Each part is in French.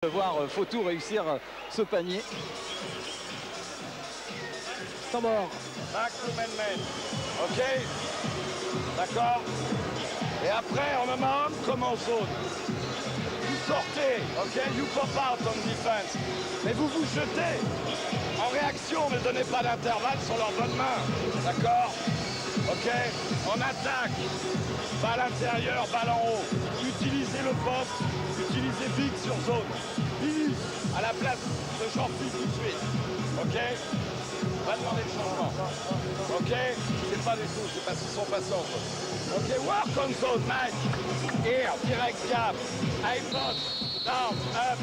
De voir Fautou réussir ce panier. Temps mort. Back to man. Ok. D'accord. Et après, on me marque comme en zone. Vous sortez, ok. You pop out on defense. Mais vous vous jetez. En réaction, ne donnez pas d'intervalle sur leurs bonnes mains. D'accord. Ok. On attaque. Balle intérieure, balle en haut. Utilisez le poste. Utilisez big sur zone. Billy à la place de Jean-Philippe tout de suite. Ok. Va demander le changement. Ok. C'est pas du tout, c'est parce qu'ils sont passants. Ok. Work on zone, Mike. Here, direct gap. High post. Down, up.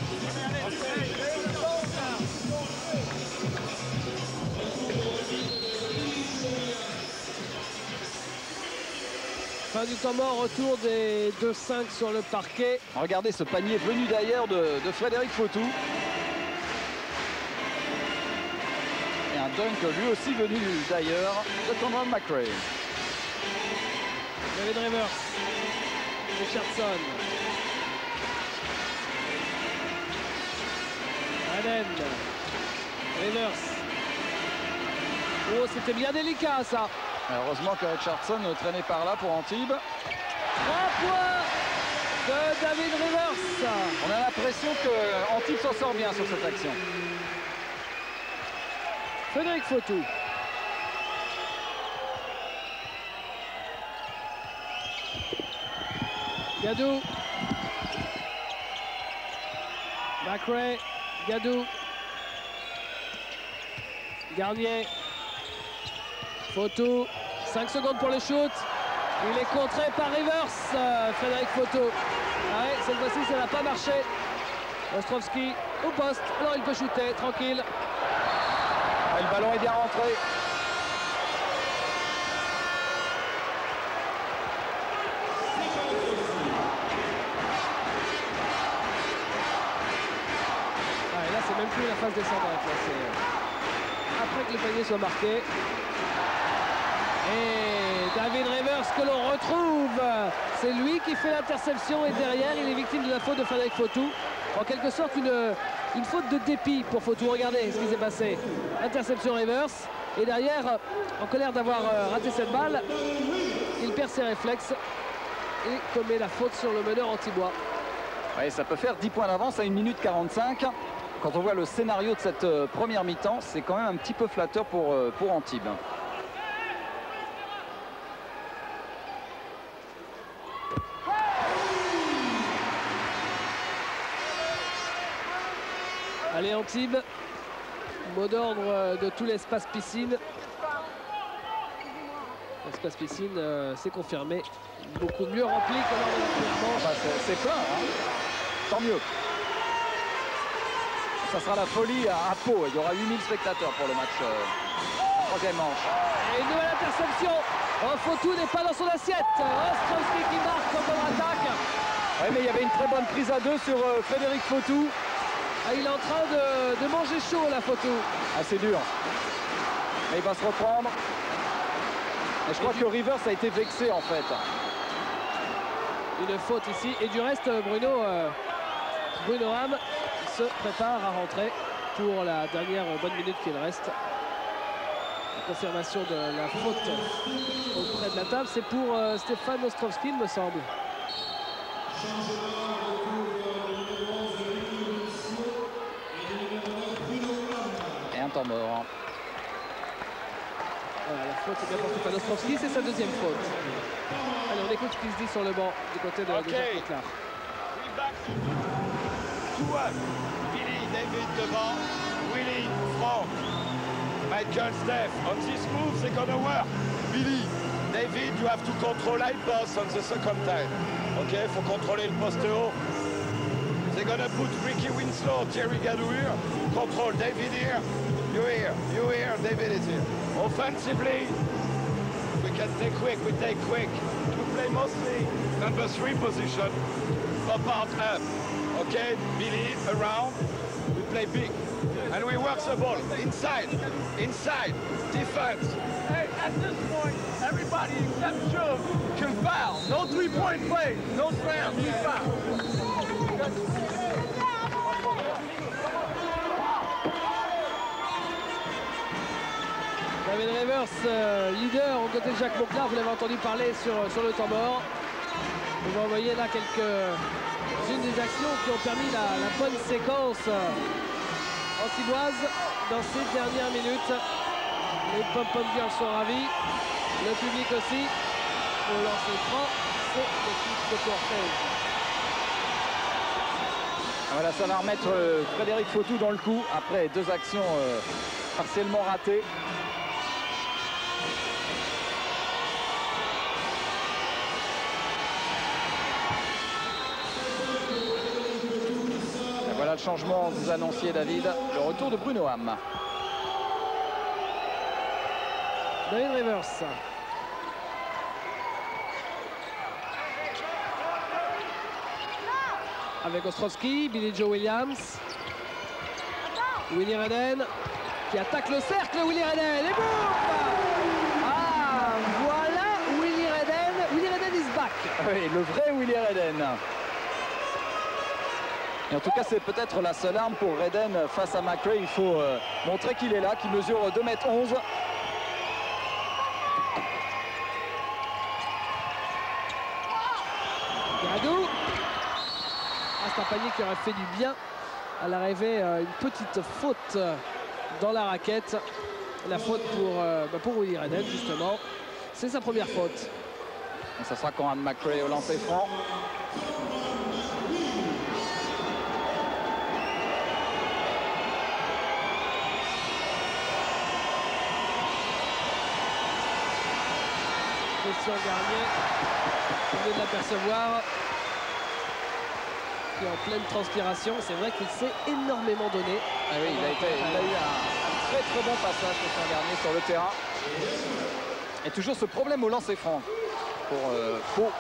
Fin du temps mort, retour des 2-5 sur le parquet. Regardez ce panier venu d'ailleurs de Frédéric Fautou. Et un dunk lui aussi venu d'ailleurs de Conrad McRae. David Rivers. Richardson. Allen. Rivers. Oh, c'était bien délicat ça. Heureusement que Richardson traînait par là pour Antibes. 3 points de David Rivers. On a l'impression que Antibes s'en sort bien sur cette action. Frédéric Fautou. Gadou. McRae. Gadou. Garnier. Fautou. 5 secondes pour le shoot. Il est contré par Rivers. Frédéric Fautou. Ah ouais, cette fois-ci, ça n'a pas marché. Ostrovski au poste. Alors il peut shooter, tranquille. Et le ballon est bien rentré. Ah, et là, c'est même plus la phase descendante. C'est après que le panier soit marqué. Et David Rivers que l'on retrouve. C'est lui qui fait l'interception et derrière, il est victime de la faute de Frédéric Fautou. En quelque sorte, une faute de dépit pour Fautou. Regardez ce qui s'est passé. Interception Rivers. Et derrière, en colère d'avoir raté cette balle, il perd ses réflexes et commet la faute sur le meneur antibois. Ouais, ça peut faire 10 points d'avance à 1 minute 45. Quand on voit le scénario de cette première mi-temps, c'est quand même un petit peu flatteur pour Antibes. Allez Antibes, mot d'ordre de tout l'espace piscine. L'espace piscine, c'est confirmé, beaucoup mieux rempli que lors de la première manche. Bah, c'est plein, hein. Tant mieux. Ça sera la folie à Pau. Il y aura 8000 spectateurs pour le match troisième manche. Et une nouvelle interception. Fautou n'est pas dans son assiette. Ostrovski qui marque en contre-attaque. Oui, mais il y avait une très bonne prise à deux sur Frédéric Fautou. Ah, il est en train de manger chaud, la Fautou. Ah, c'est dur. Et il va se reprendre. Et je crois que Rivers a été vexé, en fait. Une faute ici. Et du reste, Bruno Ham se prépare à rentrer pour la dernière bonne minute qu'il reste. La confirmation de la faute auprès de la table, c'est pour Stéphane Ostrovski, il me semble. Et un temps mort. Voilà, la faute est bien pour Stéphane Ostrovski, c'est sa deuxième faute. Allez, on écoute ce qui se dit sur le banc du côté de Jacques Leclerc. Billy, David devant. Willy, Franck. Michael, Steph. On this move, c'est gonna work. Billy, David, you have to control high post on the second time. Ok, faut contrôler le poste haut. They're gonna put Ricky Winslow, Jerry Gadou here. Control David here. You here, David is here. Offensively, we can take quick, we take quick. We play mostly number 3 position. Pop out up. Okay, Billy around. We play big. And we work the ball inside, defense. Hey, at this point, everybody except Shug can foul. No 3-point play, no slam, foul. Rivers, leader aux côtés de Jacques Monclar, vous l'avez entendu parler sur le temps mort. On va envoyer là une des actions qui ont permis la bonne séquence antiboise dans ces dernières minutes. Les pom-pom girls sont ravis, le public aussi. Au lancer franc, c'est l'équipe de Cortez. Voilà, ça va remettre Frédéric Fautou dans le coup après 2 actions partiellement ratées. Et voilà le changement, vous annonciez David, le retour de Bruno Ham. David Rivers. Avec Ostrowski, Billy Joe Williams. Willie Redden qui attaque le cercle, Willie Redden et boum! Ah, voilà Willie Redden. Willie Redden is back. Oui, le vrai Willie Redden. Et en tout cas, c'est peut-être la seule arme pour Redden face à McRae. Il faut montrer qu'il est là, qu'il mesure 2,11 m. Gadou. C'est un panier qui aurait fait du bien à l'arrivée, une petite faute dans la raquette. La faute pour Willie Redden, justement. C'est sa première faute. Et ça sera quand Anne McRae au lancer franc. Christian Garnier, vous venez de l'apercevoir, qui est en pleine transpiration. C'est vrai qu'il s'est énormément donné. Ah oui, il a eu un très bon passage Christian Garnier sur le terrain. Et toujours ce problème au lancer franc pour Pau.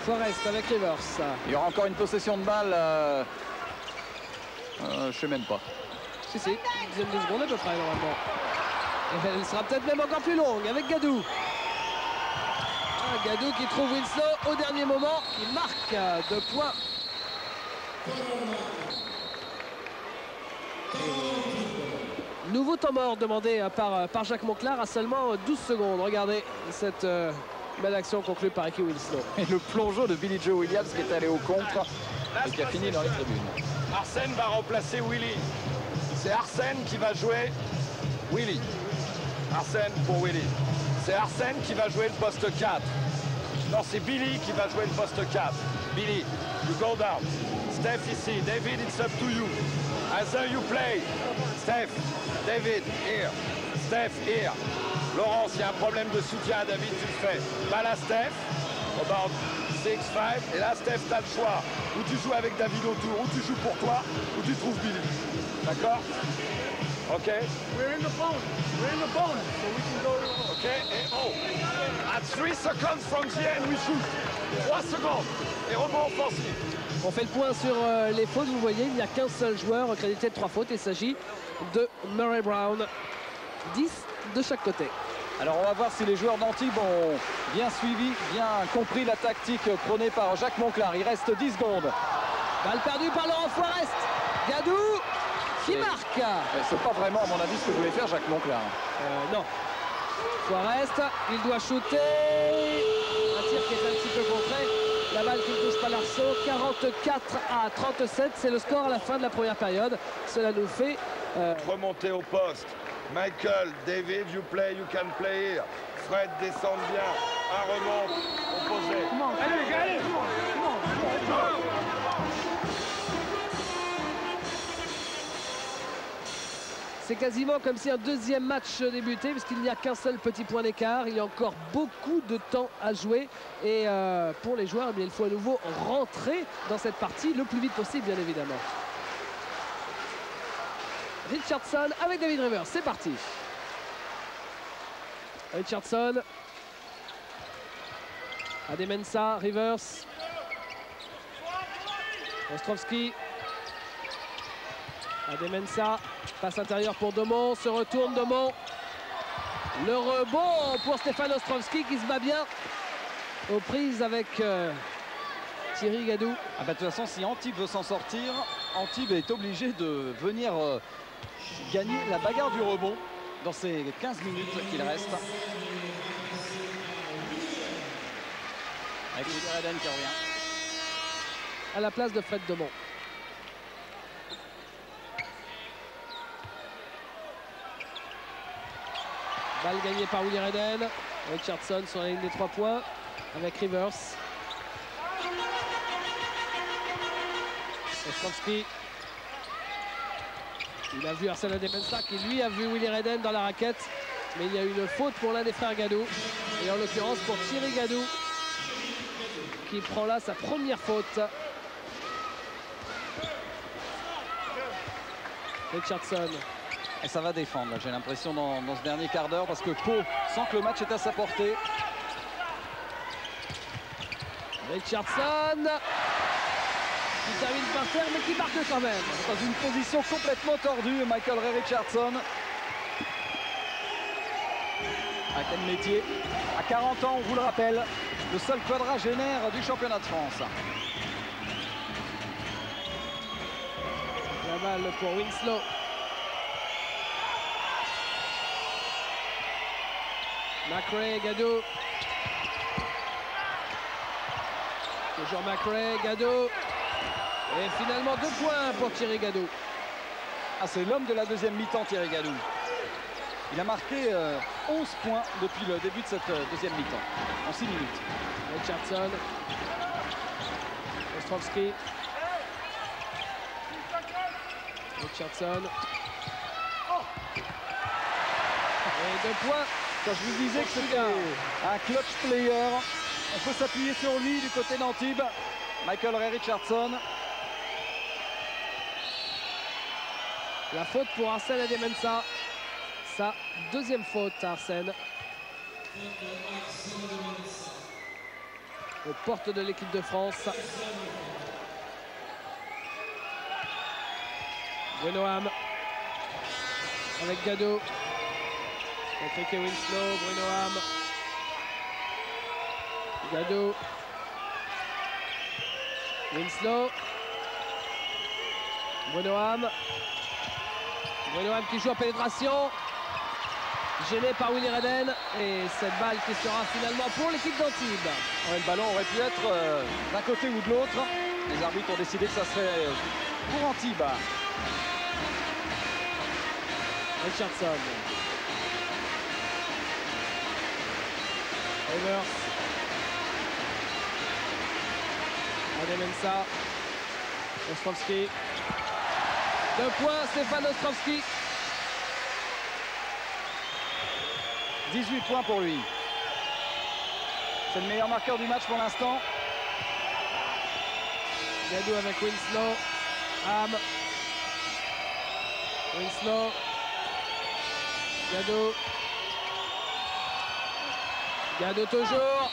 Forrest avec Rivers. Il y aura encore une possession de balle. Je sais même pas. Si, une dizaine de secondes à peu près normalement. Et elle sera peut-être même encore plus longue avec Gadou. Gadou qui trouve Winslow au dernier moment. Il marque 2 points. Nouveau temps mort demandé par Jacques Monclar à seulement 12 secondes. Regardez cette belle action conclue par Ricky Winslow. Et le plongeon de Billy Joe Williams qui est allé au contre et qui a fini dans les tribunes. Arsène va remplacer Willy. C'est Arsène qui va jouer Willy. Arsène pour Willy. C'est Arsène qui va jouer le poste 4. Non, c'est Billy qui va jouer le poste 4. Billy, you go down. Steph ici. David, it's up to you. Either you play. Steph, David, here. Steph, here. Laurence, il y a un problème de soutien à David, tu le fais. Balle à Steph. About 6-5. Et là, Steph, tu as le choix. Ou tu joues avec David autour, ou tu joues pour toi, ou tu trouves Billy. D'accord? OK? We're in the phone. We're in the phone. So we can go to... OK? Et oh! At 3 seconds from the end, we shoot. 3 secondes. Et rebond offensif. On fait le point sur les fautes. Vous voyez, il n'y a qu'un seul joueur crédité de 3 fautes. Il s'agit de Murray Brown. 10 de chaque côté. Alors on va voir si les joueurs d'Antibes ont bien suivi, bien compris la tactique prônée par Jacques Monclar. Il reste 10 secondes. Balle perdue par Laurent Forrest. Gadou qui marque. C'est pas vraiment à mon avis ce que voulait faire Jacques Monclar. Non. Forrest, il doit shooter. Un tir qui est un petit peu contré. La balle qui ne touche pas l'arceau. 44-37, c'est le score à la fin de la première période. Cela nous fait... Remonter au poste. Michael, David, you play, you can play here. Fred descend bien. Un remonte. Opposé. Allez. C'est quasiment comme si un deuxième match débutait, puisqu'il n'y a qu'un seul petit point d'écart. Il y a encore beaucoup de temps à jouer. Et pour les joueurs, eh bien, il faut à nouveau rentrer dans cette partie le plus vite possible, bien évidemment. Richardson avec David Rivers, c'est parti. Richardson. Ademensah, Rivers. Ostrowski. Ademensah. Passe intérieur pour Domon, se retourne Domon. Le rebond pour Stéphane Ostrowski qui se bat bien aux prises avec Thierry Gadou. Ah bah, de toute façon, si Antibes veut s'en sortir, Antibes est obligé de venir gagner la bagarre du rebond dans ces 15 minutes qu'il reste. Avec Willy Redden qui revient. À la place de Fred Demont. Balle gagnée par Willy Redden. Richardson sur la ligne des 3 points avec Rivers. Ostrowski. Il a vu Arsène Ademensah qui lui a vu Willy Redden dans la raquette. Mais il y a eu une faute pour l'un des frères Gadou. Et en l'occurrence pour Thierry Gadou qui prend là sa première faute. Richardson. Et ça va défendre, j'ai l'impression, dans ce dernier quart d'heure, parce que Pau sent que le match est à sa portée. Richardson qui termine par terre, mais qui marque quand même. Dans une position complètement tordue, Michael Ray Richardson. À quel métier? À 40 ans, on vous le rappelle, le seul quadragénaire du championnat de France. La balle pour Winslow. McRae, Gadou. Toujours McRae, Gadou. Et finalement 2 points pour Thierry Gadou. Ah, c'est l'homme de la deuxième mi-temps, Thierry Gadou. Il a marqué 11 points depuis le début de cette deuxième mi-temps, en 6 minutes. Richardson. Ostrowski. Richardson. Et 2 points. Quand je vous disais que c'était un clutch player, on peut s'appuyer sur lui du côté d'Antibes. Michael Ray Richardson. La faute pour Arsène Ademensah. Sa deuxième faute à Arsène. Aux portes de l'équipe de France. Brunoham avec Gadou. Patrick Winslow, Brunoham. Gadou. Winslow. Brunoham. Brunoham qui joue en pénétration. Gêné par Willy Redden. Et cette balle qui sera finalement pour l'équipe d'Antibes. Ouais, le ballon aurait pu être d'un côté ou de l'autre. Les arbitres ont décidé que ça serait pour Antibes. Richardson. Rivers. Ademensah. Ostrowski. 2 points, Stéphane Ostrowski. 18 points pour lui. C'est le meilleur marqueur du match pour l'instant. Gadou avec Winslow. Ham. Winslow. Gadou. Gadou toujours.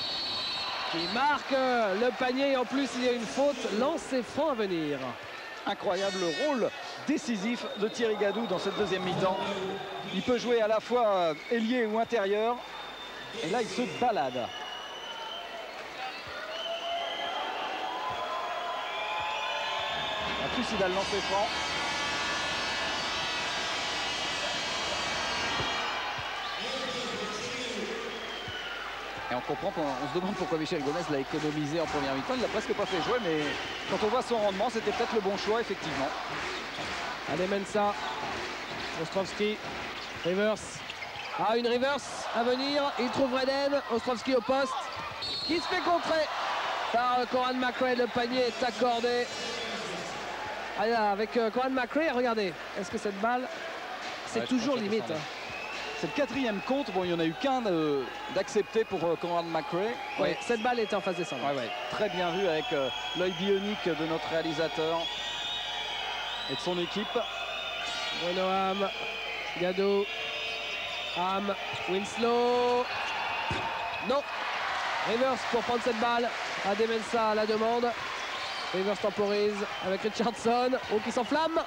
Qui marque le panier. Et en plus, il y a une faute. Lancer franc à venir. Incroyable rôle décisif de Thierry Gadou dans cette deuxième mi-temps. Il peut jouer à la fois ailier ou intérieur. Et là, il se balade. En plus, il a le lancer franc. Et on comprend, on se demande pourquoi Michel Gomez l'a économisé en première mi-temps. Il l'a presque pas fait jouer, mais quand on voit son rendement, c'était peut-être le bon choix, effectivement. Ademensah. Ostrowski. Rivers. Ah, une reverse à venir. Il trouve Redden. Ostrowski au poste. Qui se fait contrer par Coran McRae. Le panier est accordé. Ah, là, avec Coran McRae, regardez. Est-ce que cette balle, c'est toujours limite. C'est le 4e contre. Bon, il n'y en a eu qu'un d'accepté pour Conrad McRae. Ouais, cette balle était en phase descendante. Ouais, très bien vu avec l'œil bionique de notre réalisateur et de son équipe. Brunoham, Gadou, Ham, Winslow. Non. Rivers pour prendre cette balle. Ademensah à la demande. Rivers temporise avec Richardson. Oh, qui s'enflamme.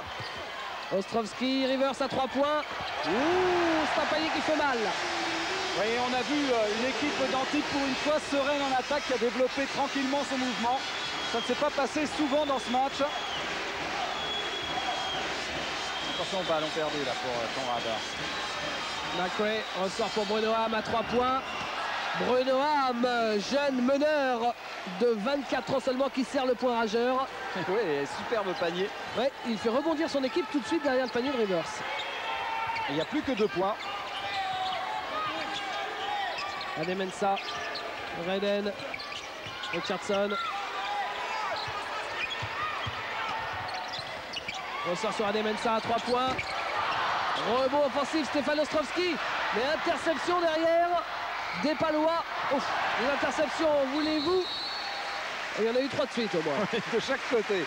Ostrowski, Rivers à 3 points. Ouh, c'est un panier qui fait mal. Oui, on a vu une équipe d'Antibes pour une fois sereine en attaque qui a développé tranquillement son mouvement. Ça ne s'est pas passé souvent dans ce match. Attention, ballon perdu là pour Conrad. McRae ressort pour Bruno Ham à 3 points. Bruno Ham, jeune meneur de 24 ans seulement, qui sert le point rageur. Oui, superbe panier. Ouais, il fait rebondir son équipe tout de suite derrière le panier de Rivers. Il n'y a plus que 2 points. Adem-Mensah, Redden, Richardson. Ressort sur Adem-Mensah à 3 points. Rebond offensif, Stefan Ostrowski. Mais interception derrière des Palois. Ouf, une interception, voulez-vous? Il y en a eu 3 de suite au moins. De chaque côté.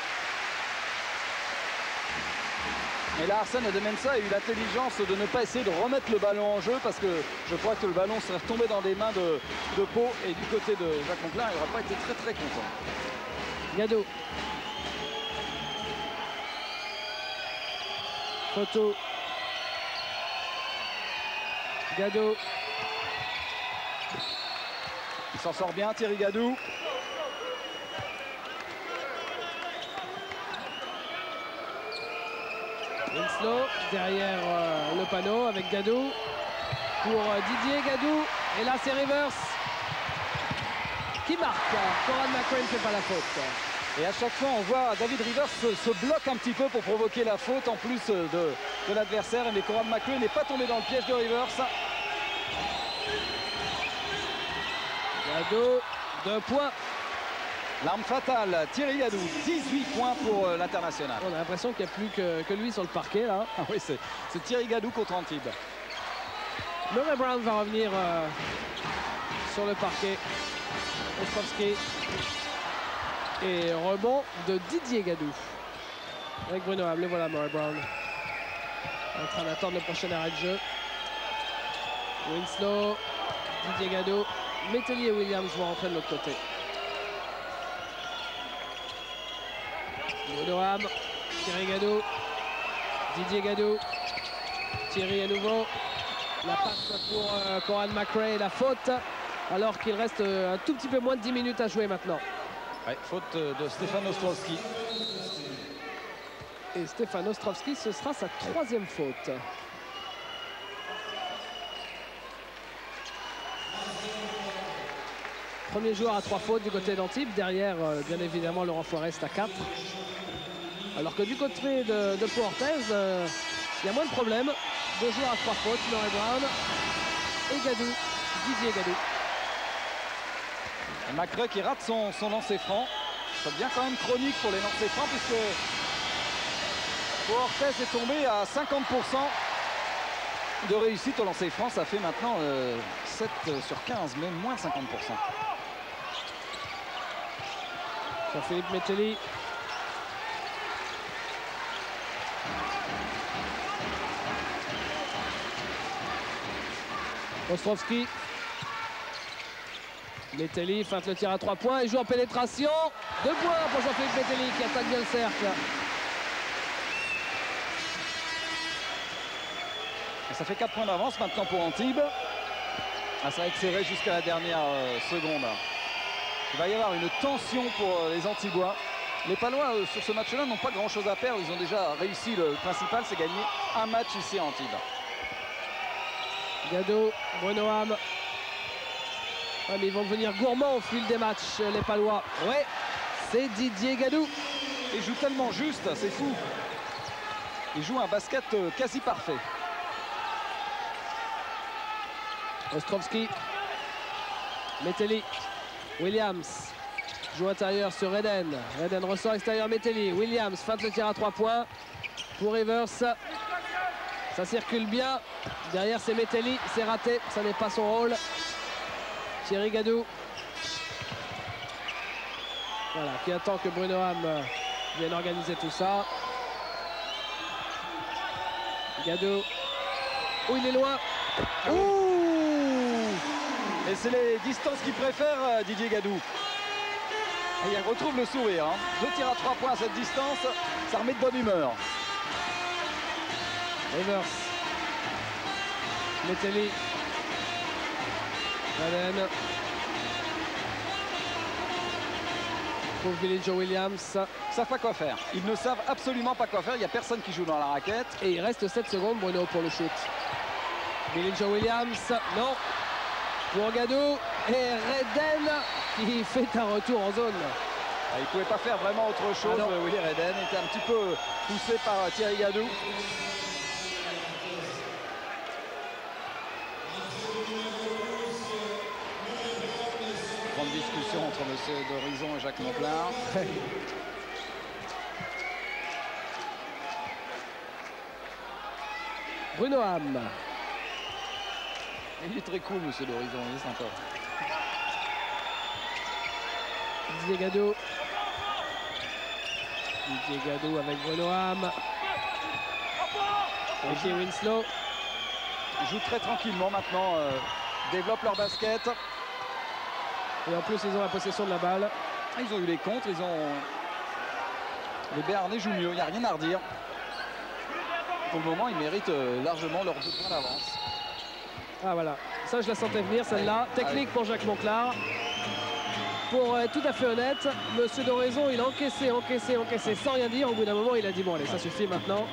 Mais là, Arsène Adem-Mensah a eu l'intelligence de ne pas essayer de remettre le ballon en jeu, parce que je crois que le ballon serait retombé dans des mains de Pau, et du côté de Jacques Conklin, il n'aurait pas été très très content. Gado. Photo. Gado. Il s'en sort bien, Thierry Gadou. Winslow derrière le panneau avec Gadou. Pour Didier Gadou. Et là, c'est Rivers qui marque. Coran McRae ne fait pas la faute. Et à chaque fois, on voit David Rivers se bloque un petit peu pour provoquer la faute en plus de l'adversaire. Mais Coran McRae n'est pas tombé dans le piège de Rivers. Gadou, 2 points. L'arme fatale, Thierry Gadou, 18 points pour l'international. On a l'impression qu'il n'y a plus que lui sur le parquet là. Ah oui, c'est Thierry Gadou contre Antibes. Murray Brown va revenir sur le parquet. Ostrowski. Et rebond de Didier Gadou. Avec Bruno Ham, le voilà Murray Brown. En train d'attendre le prochain arrêt de jeu. Winslow, Didier Gadou. Métellier et Williams vont rentrer de l'autre côté. Bruno Ham, Thierry Gadou, Didier Gadou, Thierry à nouveau. La passe pour Coran McRae, la faute, alors qu'il reste un tout petit peu moins de 10 minutes à jouer maintenant. Ouais, faute de Stefan Ostrowski. Et Stefan Ostrowski, ce sera sa 3e faute. Premier joueur à 3 fautes du côté d'Antibes. Derrière, bien évidemment, Laurent Forest à 4. Alors que du côté de Pau Orthez, il y a moins de problèmes. 2 joueurs à 3 fautes, Murray Brown et Gadou, Didier Gadou. McRae qui rate son lancer franc. Ça devient quand même chronique pour les lancers francs, puisque Pau Orthez est tombé à 50% de réussite au lancer franc. Ça fait maintenant 7 sur 15, même moins 50%. Jean-Philippe Mételli. Ostrowski. Mételli feinte le tir à 3 points et joue en pénétration. 2 points pour Jean-Philippe Mételli qui attaque bien le cercle. Et ça fait 4 points d'avance maintenant pour Antibes. Ah, ça va être serré jusqu'à la dernière seconde. Il va y avoir une tension pour les Antibois. Les Palois sur ce match-là n'ont pas grand-chose à perdre. Ils ont déjà réussi. Le principal, c'est gagner un match ici à Antibes. Gadou, Bruno Ham. Ouais, mais ils vont devenir gourmands au fil des matchs, les Palois. Ouais, c'est Didier Gadou. Il joue tellement juste, c'est fou. Il joue un basket quasi parfait. Ostrowski. Mételli. Williams. Joue intérieur sur Redden. Redden ressort extérieur Mételli. Williams feinte le tir à 3 points. Pour Rivers. Ça circule bien. Derrière c'est Mételli. C'est raté. Ça n'est pas son rôle. Thierry Gadou. Voilà, qui attend que Bruno Ham vienne organiser tout ça. Gadou. Oh, il est loin. Ouh! Et c'est les distances qu'il préfère, Didier Gadou. Et il retrouve le sourire. 2 tirs à 3 points à cette distance, ça remet de bonne humeur. Rivers. Mételli. Redden. Pauvre Billy Joe Williams. Ils savent pas quoi faire. Ils ne savent absolument pas quoi faire. Il n'y a personne qui joue dans la raquette. Et il reste 7 secondes, Bruno, pour le shoot. Billy Joe Williams, non. Pour Gadou. Et Redden qui fait un retour en zone. Il ne pouvait pas faire vraiment autre chose. Willy Redden était un petit peu poussé par Thierry Gadou. Grande discussion entre M. Dorizon et Jacques Monclar. Bruno Ham. Il est très cool, M. Dorizon, il est sympa. Didier Gadou. Didier Gadou avec Bruno Ham. Ricky Winslow. Ils jouent très tranquillement maintenant, développent leur basket. Et en plus, ils ont la possession de la balle. Ils ont eu les contres, les Béarnais jouent mieux, il n'y a rien à redire. Pour le moment, ils méritent largement leurs 2 points d'avance. Ah voilà, ça je la sentais venir celle-là. Technique pour Jacques Monclar. Pour être tout à fait honnête, Monsieur Dorizon, il a encaissé sans rien dire. Au bout d'un moment, il a dit bon allez, ça suffit maintenant.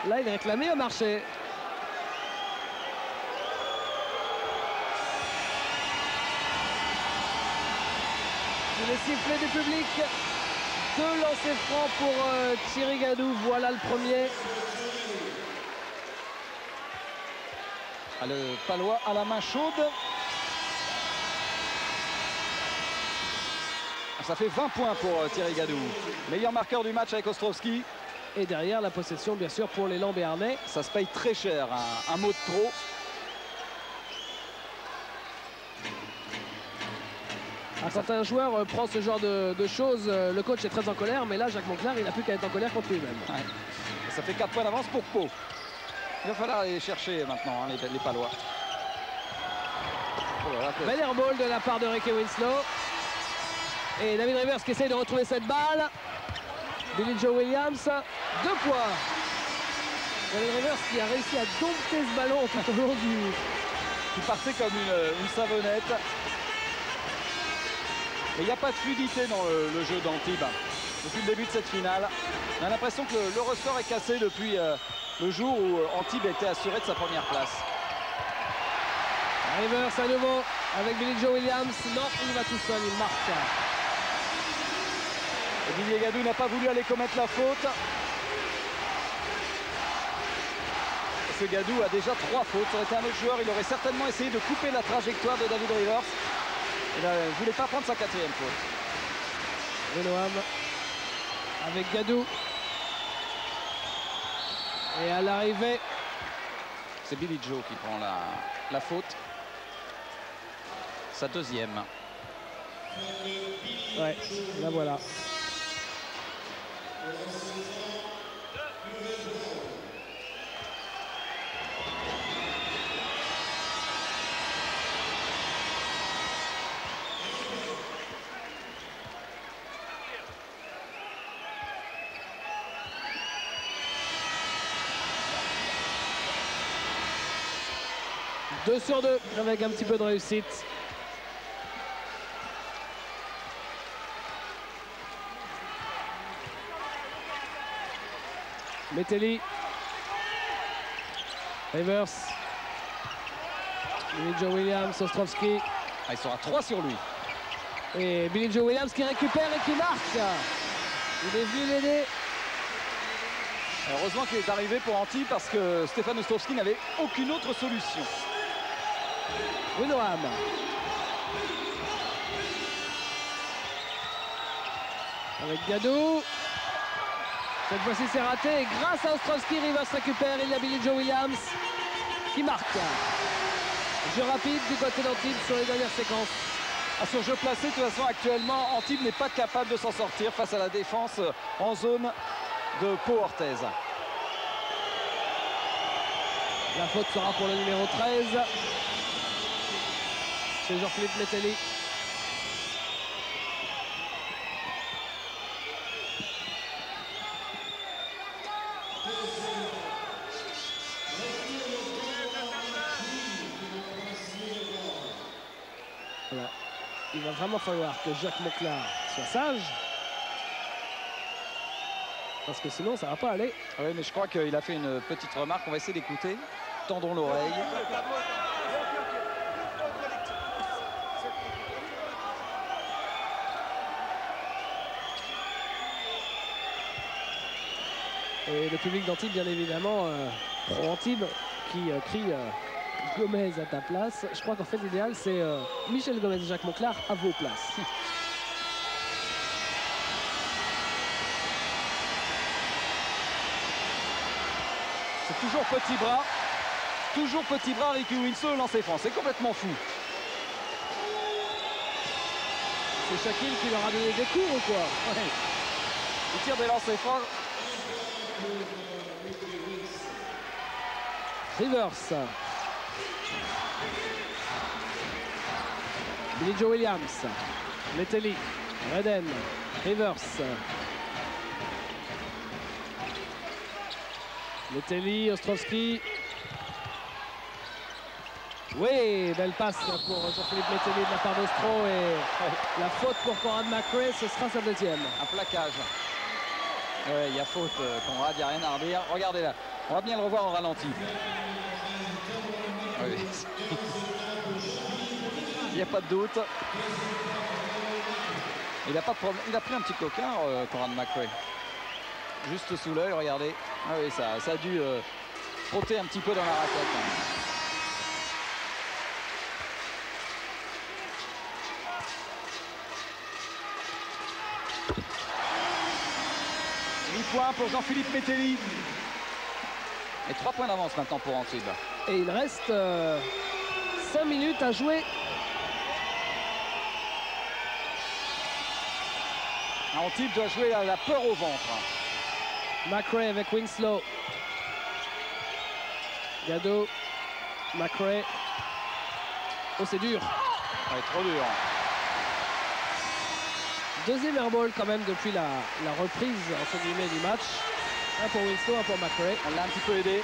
Là, il est réclamé au marché. Le sifflet du public. 2 lancers francs pour Thierry Gadou. Voilà le premier. Le Palois à la main chaude. Ça fait 20 points pour Thierry Gadou. Meilleur marqueur du match avec Ostrovski. Et derrière, la possession, bien sûr, pour l'élan béarnais. Ça se paye très cher, un mot de trop. Ah, quand un joueur prend ce genre de choses, le coach est très en colère. Mais là, Jacques Monclar, il n'a plus qu'à être en colère contre lui-même. Ouais. Ça fait 4 points d'avance pour Pau. Il va falloir aller chercher maintenant les Palois. Bel airball de la part de Ricky Winslow. Et David Rivers qui essaye de retrouver cette balle. Billy Joe Williams, 2 points. David Rivers qui a réussi à dompter ce ballon tout au long du... Il partait comme une savonnette. Et il n'y a pas de fluidité dans le jeu d'Antibes. Depuis le début de cette finale, on a l'impression que le ressort est cassé depuis le jour où Antibes était assuré de sa première place. Rivers à nouveau avec Billy Joe Williams. Non, il va tout seul, il marque. Et Didier Gadou n'a pas voulu aller commettre la faute. Ce Gadou a déjà 3 fautes. Ça aurait été un autre joueur, il aurait certainement essayé de couper la trajectoire de David Rivers. Il ne voulait pas prendre sa 4e faute. Bruno Ham avec Gadou. Et à l'arrivée, c'est Billy Joe qui prend la faute. Sa 2e. Ouais, la voilà. Deux sur 2 avec un petit peu de réussite. Metelli. Rivers. Billy Joe Williams, Ostrovski. Il sera 3 sur lui. Et Billy Joe Williams qui récupère et qui marque. Il est venu l'aider. Heureusement qu'il est arrivé pour Antibes parce que Stéphane Ostrovski n'avait aucune autre solution. Bruno Ham. Avec Gadou. Cette fois-ci c'est raté et grâce à Ostrovski, Rivers récupère. Il y a Billy Joe Williams qui marque. Jeu rapide du côté d'Antibes sur les dernières séquences. Sur jeu placé, de toute façon actuellement Antibes n'est pas capable de s'en sortir face à la défense en zone de Pau Orthez. La faute sera pour le numéro 13. C'est Jean-Philippe Metelli. vraiment falloir que Jacques Monclar soit sage. Parce que sinon, ça va pas aller. Oui, mais je crois qu'il a fait une petite remarque. On va essayer d'écouter. Tendons l'oreille. Et le public d'Antibes, bien évidemment, pro-Antibes, qui crie Gomez à ta place. Je crois qu'en fait, l'idéal, c'est Michel Gomez et Jacques Monclar à vos places. C'est toujours petit bras. Toujours petit bras, Ricky Winslow, le lancer franc. C'est complètement fou. C'est Shaquille qui leur a donné des cours ou quoi? Ouais. Il tire des lancers francs. Rivers. Billy Joe Williams. Metelli. Reden. Rivers. Metelli, Ostrovski. Oui, belle passe pour Jean-Philippe Metelli de la part d'Ostro et la faute pour Conrad McRae, ce sera sa deuxième. Un plaquage. Ouais, il y a faute, Conrad, il n'y a rien à redire. Regardez là, on va bien le revoir en ralenti. Oui. Il n'y a pas de doute. Il a pris un petit coquin, Conrad McRae. Juste sous l'œil, regardez. Ah oui, ça a dû frotter un petit peu dans la raquette. 8 points pour Jean-Philippe Metelli. Et 3 points d'avance maintenant pour Antibes. Et il reste 5 minutes à jouer. Antibes doit jouer la peur au ventre. McRae avec Winslow. Gado. McRae. Oh, c'est dur. Ouais, trop dur. Deuxième airball quand même depuis la reprise entre guillemets du match. Un pour Winslow, un pour McRae. On l'a un petit peu aidé.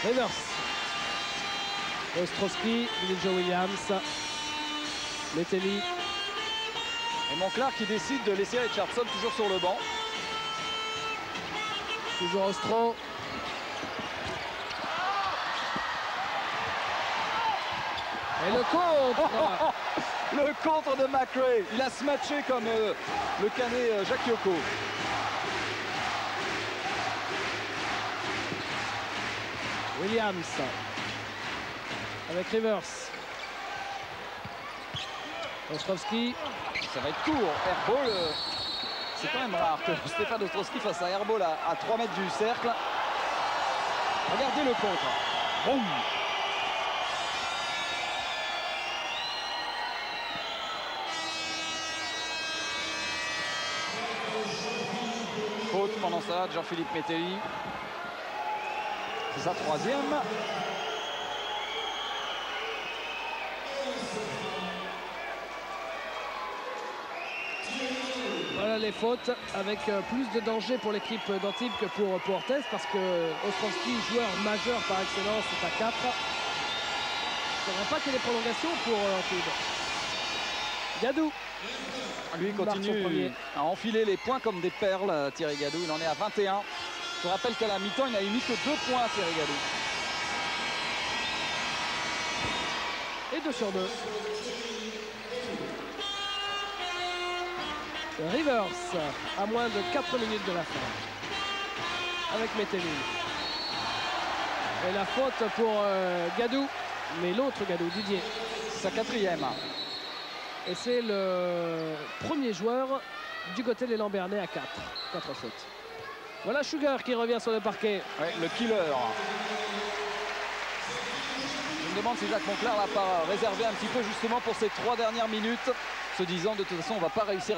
Rivers. Ostrowski, Billy Joe Williams. Metelli. Et Monclar qui décide de laisser Richardson toujours sur le banc. Toujours Ostro. Et le contre. Le contre de McRae. Il a smatché comme le canet Jacques Yoko. Williams. Avec Rivers. Ostrowski. Ça va être court. Airball. C'est quand même rare que Stéphane Ostrowski fasse un airball à 3 mètres du cercle. Regardez le contre. Boum. Faute pendant ça de Jean-Philippe Metelli. C'est sa troisième. Voilà les fautes avec plus de danger pour l'équipe d'Antibes que pour Orthez parce que Ostrowski, joueur majeur par excellence, est à 4. Il ne faudra pas qu'il y ait des prolongations pour Antibes. Gadou. Lui continue à enfiler les points comme des perles, Thierry Gadou. Il en est à 21. Je rappelle qu'à la mi-temps, il n'a mis que 2 points, Thierry Gadou. Et 2 sur 2. Rivers à moins de 4 minutes de la fin. Avec Metelli. Et la faute pour Gadou. Mais l'autre Gadou, Didier. Sa quatrième. Et c'est le premier joueur du côté des Lambernais à 4 fautes. Voilà Sugar qui revient sur le parquet. Ouais, le killer. Je me demande si Jacques Monclar l'a pas réservé un petit peu justement pour ces 3 dernières minutes, se disant de toute façon on va pas réussir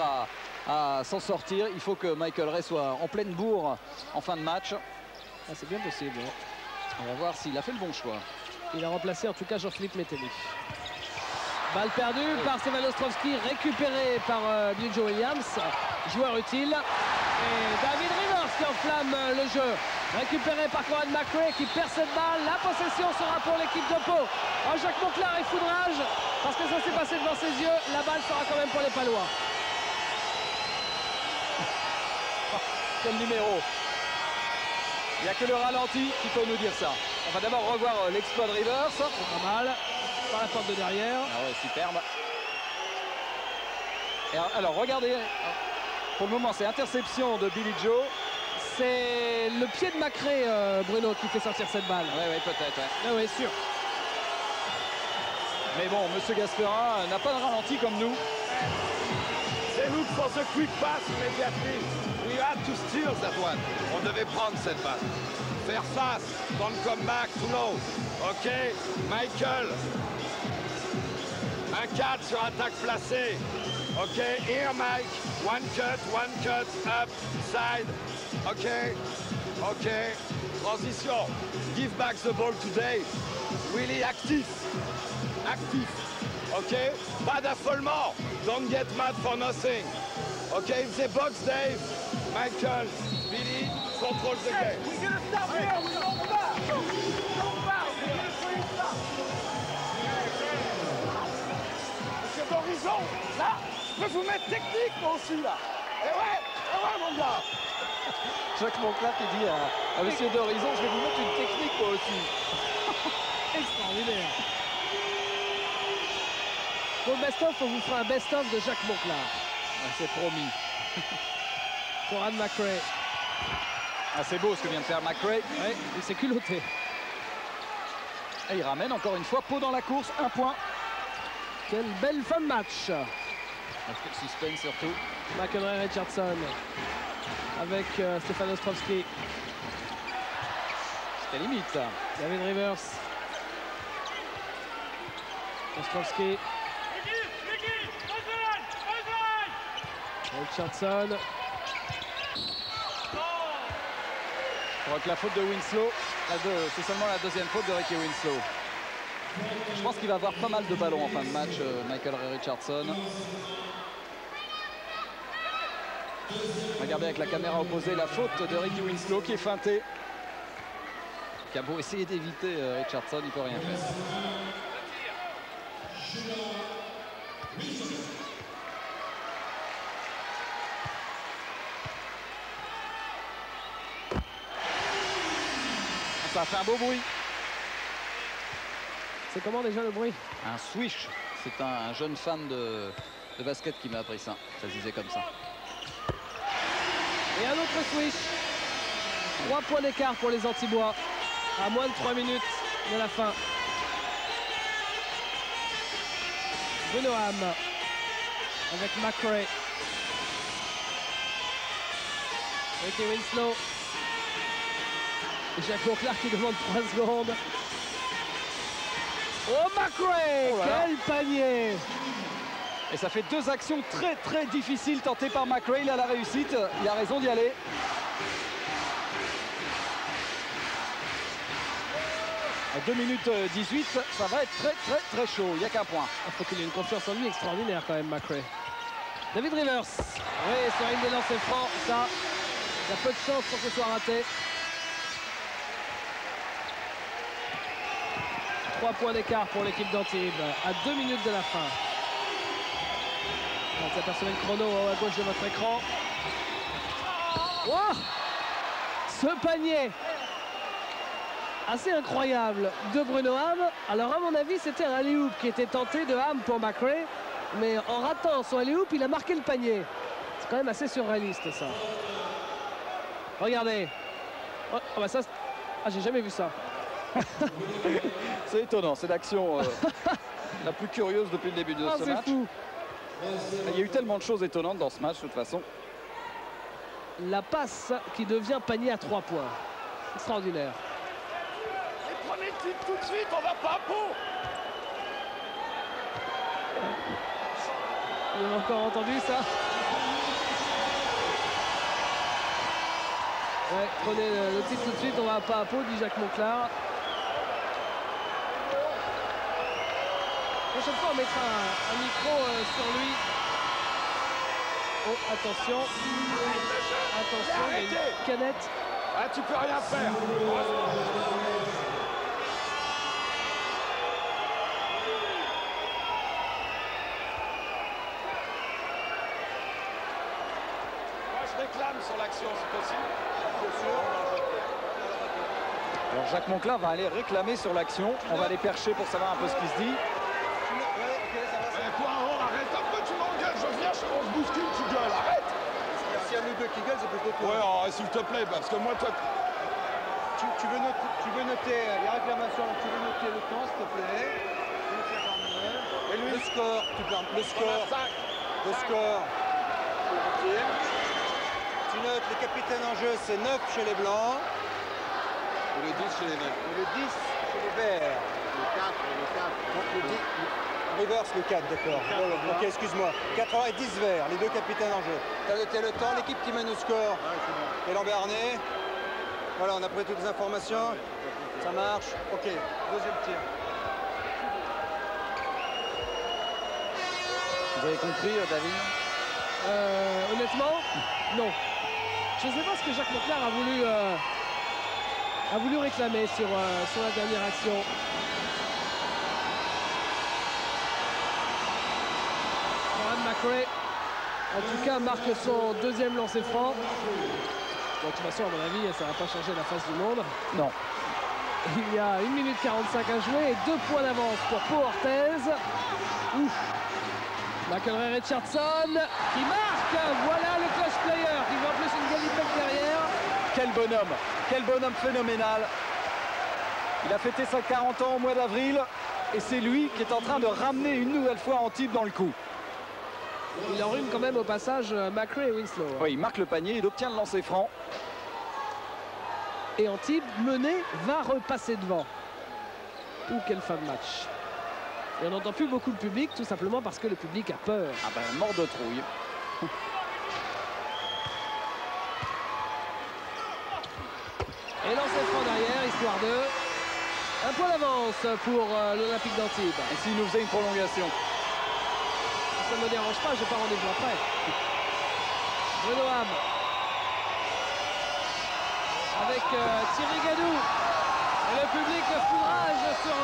à s'en sortir. Il faut que Michael Ray soit en pleine bourre en fin de match. Ah, c'est bien possible. Hein. On va voir s'il a fait le bon choix. Il a remplacé en tout cas Jean-Philippe Metelli. Balle perdue par Stéphane Ostrowski, récupéré par Billy Joe Williams, joueur utile. Et David Rivers qui enflamme le jeu. Récupéré par Coran McRae qui perd cette balle. La possession sera pour l'équipe de Pau. Oh, Jacques Monclar est foudrage parce que ça s'est passé devant ses yeux. La balle sera quand même pour les Palois. Quel numéro. Il n'y a que le ralenti qui peut nous dire ça. On va d'abord revoir l'exploit de Rivers. C'est pas mal. Par la porte de derrière. Ah ouais, superbe. Et alors regardez, pour le moment c'est interception de Billy Joe. C'est le pied de McRae, Bruno, qui fait sortir cette balle. Oui, peut-être. Ouais. Oui, sûr. Mais bon, Monsieur Gasperin n'a pas de ralenti comme nous. They look for the quick pass immediately. We had to steal that one. On devait prendre cette balle. Faire face, don't come back too low. Ok, Michael. Un 4 sur attaque placée. Ok, here Mike. One cut, up, side. Ok. Transition. Give back the ball to Dave. Willy actif. Ok, pas d'affolement. Don't get mad for nothing. Ok, if they box Dave, Michael, Billy, control the game. We're gonna stop here. We don't back. Monsieur d'Horizon, là, je peux vous mettre technique moi aussi là. Et ouais, mon gars. Jacques Monclar qui dit à Monsieur d'Horizon, je vais vous mettre une technique moi aussi. Extraordinaire. Pour le best-of, on vous fera un best-of de Jacques Monclar. Ouais, c'est promis. Coran McRae. Ah, c'est beau ce que vient de faire McRae. Oui, il s'est culotté. Et il ramène encore une fois Pau dans la course, 1 point. Quelle belle fin de match. Un peu de suspense surtout. McElroy Richardson avec Stefan Ostrowski. C'était limite ça. David Rivers. Ostrowski. Richardson. Je crois que la faute de Winslow, c'est seulement la deuxième faute de Ricky Winslow. Je pense qu'il va avoir pas mal de ballons en fin de match, Michael Richardson. Regardez avec la caméra opposée la faute de Ricky Winslow qui est feinté. Qui a beau essayer d'éviter Richardson, il ne peut rien faire. Ça fait un beau bruit. C'est comment déjà le bruit? Un swish. C'est un jeune fan de basket qui m'a appris ça. Ça se disait comme ça. Et un autre swish. 3 points d'écart pour les Antibois. À moins de 3 minutes de la fin. Bruno Ham avec McRae. Ricky Winslow. Et Jacques Monclar qui demande 3 secondes. Oh McRae, oh là quel panier! Et ça fait 2 actions très difficiles tentées par McRae. Il a la réussite, il a raison d'y aller. À 2 minutes 18, ça va être très chaud. Il n'y a qu'un point. Il faut qu'il ait une confiance en lui extraordinaire quand même, McRae. David Rivers. Oui, sur une des lancers francs, ça, il y a peu de chance pour que ce soit raté. 3 points d'écart pour l'équipe d'Antibes à 2 minutes de la fin. On s'aperçoit le chrono à gauche de votre écran. Oh, ce panier assez incroyable de Bruno Ham. Alors à mon avis c'était un alley-oop qui était tenté de Ham pour McRae, mais en ratant son alley-oop il a marqué le panier. C'est quand même assez surréaliste ça. Regardez. Oh, bah ça, j'ai jamais vu ça. C'est étonnant, c'est l'action la plus curieuse depuis le début de ce match. Fou. Il y a eu tellement de choses étonnantes dans ce match de toute façon. La passe qui devient panier à 3 points. Extraordinaire. Et prenez le titre tout de suite, on va pas à Pau. Vous avez encore entendu ça? Ouais, prenez le titre tout de suite, on va pas à Pau, dit Jacques Monclar. La prochaine fois, on mettra un micro sur lui. Oh, attention. Attention, il y a une canette. Ah, tu peux rien faire. Moi, je réclame sur l'action, c'est possible. Bien sûr. Alors Jacques Monclar va aller réclamer sur l'action. On va aller percher pour savoir un peu ce qui se dit. Quoi, arrête un peu, tu m'engueules. Je viens, on se bouscule, tu gueules, arrête. S'il y a nous deux qui gueulent, c'est plutôt toi. Ouais, oh, s'il te plaît, parce que moi, toi... Tu veux noter les réclamations, tu veux noter le temps, s'il te plaît. Et lui, le score, le score. Le score. Tu notes les capitaines en jeu, c'est 9 chez les blancs. Et le 10 chez les verts. Et le 10 chez les verts. Le 4, le 4. Donc le 10, reverse le 4, d'accord. Ok, excuse-moi. 4 et 10 verts, les deux capitaines en jeu. Tu as noté le temps, l'équipe qui mène au score. Et Lambert-Arnay. Voilà, on a pris toutes les informations. Ça marche. Ok, deuxième tir. Vous avez compris, David? Honnêtement, non. Je ne sais pas ce que Jacques Monclar a voulu réclamer sur la dernière action. Aaron McRae, en tout cas, marque son deuxième lancer franc. Bon, de toute façon, à mon avis, ça ne va pas changer la face du monde. Non. Il y a 1 minute 45 à jouer et 2 points d'avance pour Pau Orthez. Ouf. McElroy Richardson qui marque. Voilà le clutch player qui voit en plus une galipette derrière. Quel bonhomme phénoménal. Il a fêté ses 40 ans au mois d'avril et c'est lui qui est en train de ramener une nouvelle fois Antibes dans le coup. Il enrhume quand même au passage McRae et Winslow. Oui, il marque le panier, il obtient le lancer franc. Et Antibes, mené, va repasser devant. Quelle fin de match. Et on n'entend plus beaucoup le public, tout simplement parce que le public a peur. Ah ben, mort de trouille. Et lancer franc derrière, histoire de... Un point d'avance pour l'Olympique d'Antibes. Et s'il nous faisait une prolongation? Ça ne me dérange pas, j'ai pas rendez-vous après. Bruno Ham. Avec Thierry Gadou. Et le public foudrage sur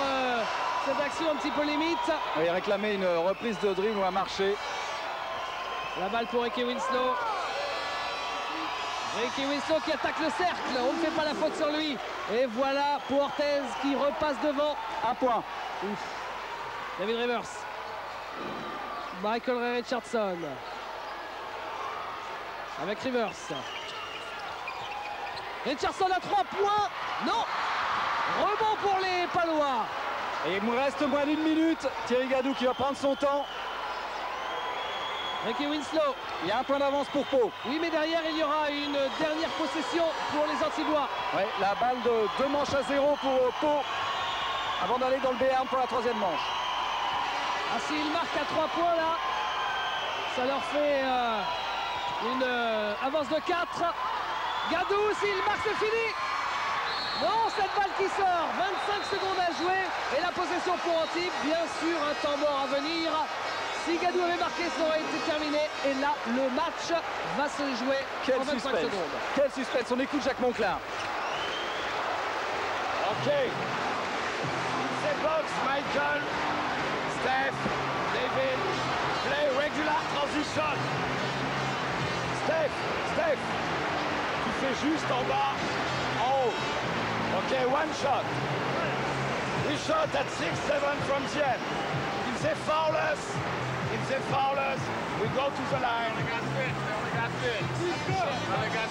cette action un petit peu limite. Il réclamait une reprise de dribble ou un marché. La balle pour Ricky Winslow. Ricky Winslow qui attaque le cercle. On ne fait pas la faute sur lui. Et voilà pour Orthez qui repasse devant. Un point. Ouf. David Rivers. Michael Ray Richardson. Avec Rivers. Richardson à 3 points. Non. Rebond pour les Palois. Et il nous reste moins d'1 minute. Thierry Gadou qui va prendre son temps. Ricky Winslow. Il y a un point d'avance pour Pau. Oui, mais derrière, il y aura une dernière possession pour les Antibois. Oui, la balle de 2 manches à 0 pour Pau. Avant d'aller dans le Béarn pour la 3e manche. Ah, s'ils marquent à 3 points là, ça leur fait une avance de 4. Gadou, s'il marque, c'est fini. Non, cette balle qui sort, 25 secondes à jouer et la possession pour Antibes, bien sûr un temps mort à venir. Si Gadou avait marqué, ça aurait été terminé et là, le match va se jouer en 25 secondes. Quel suspense, on écoute Jacques Monclar. Ok. C'est box, Michael, Steph, David, play regular transition. Steph, tu fais juste en bas, en haut. Ok, one shot. We shot at 6-7 from the end. If they foul us, we go to the line. We got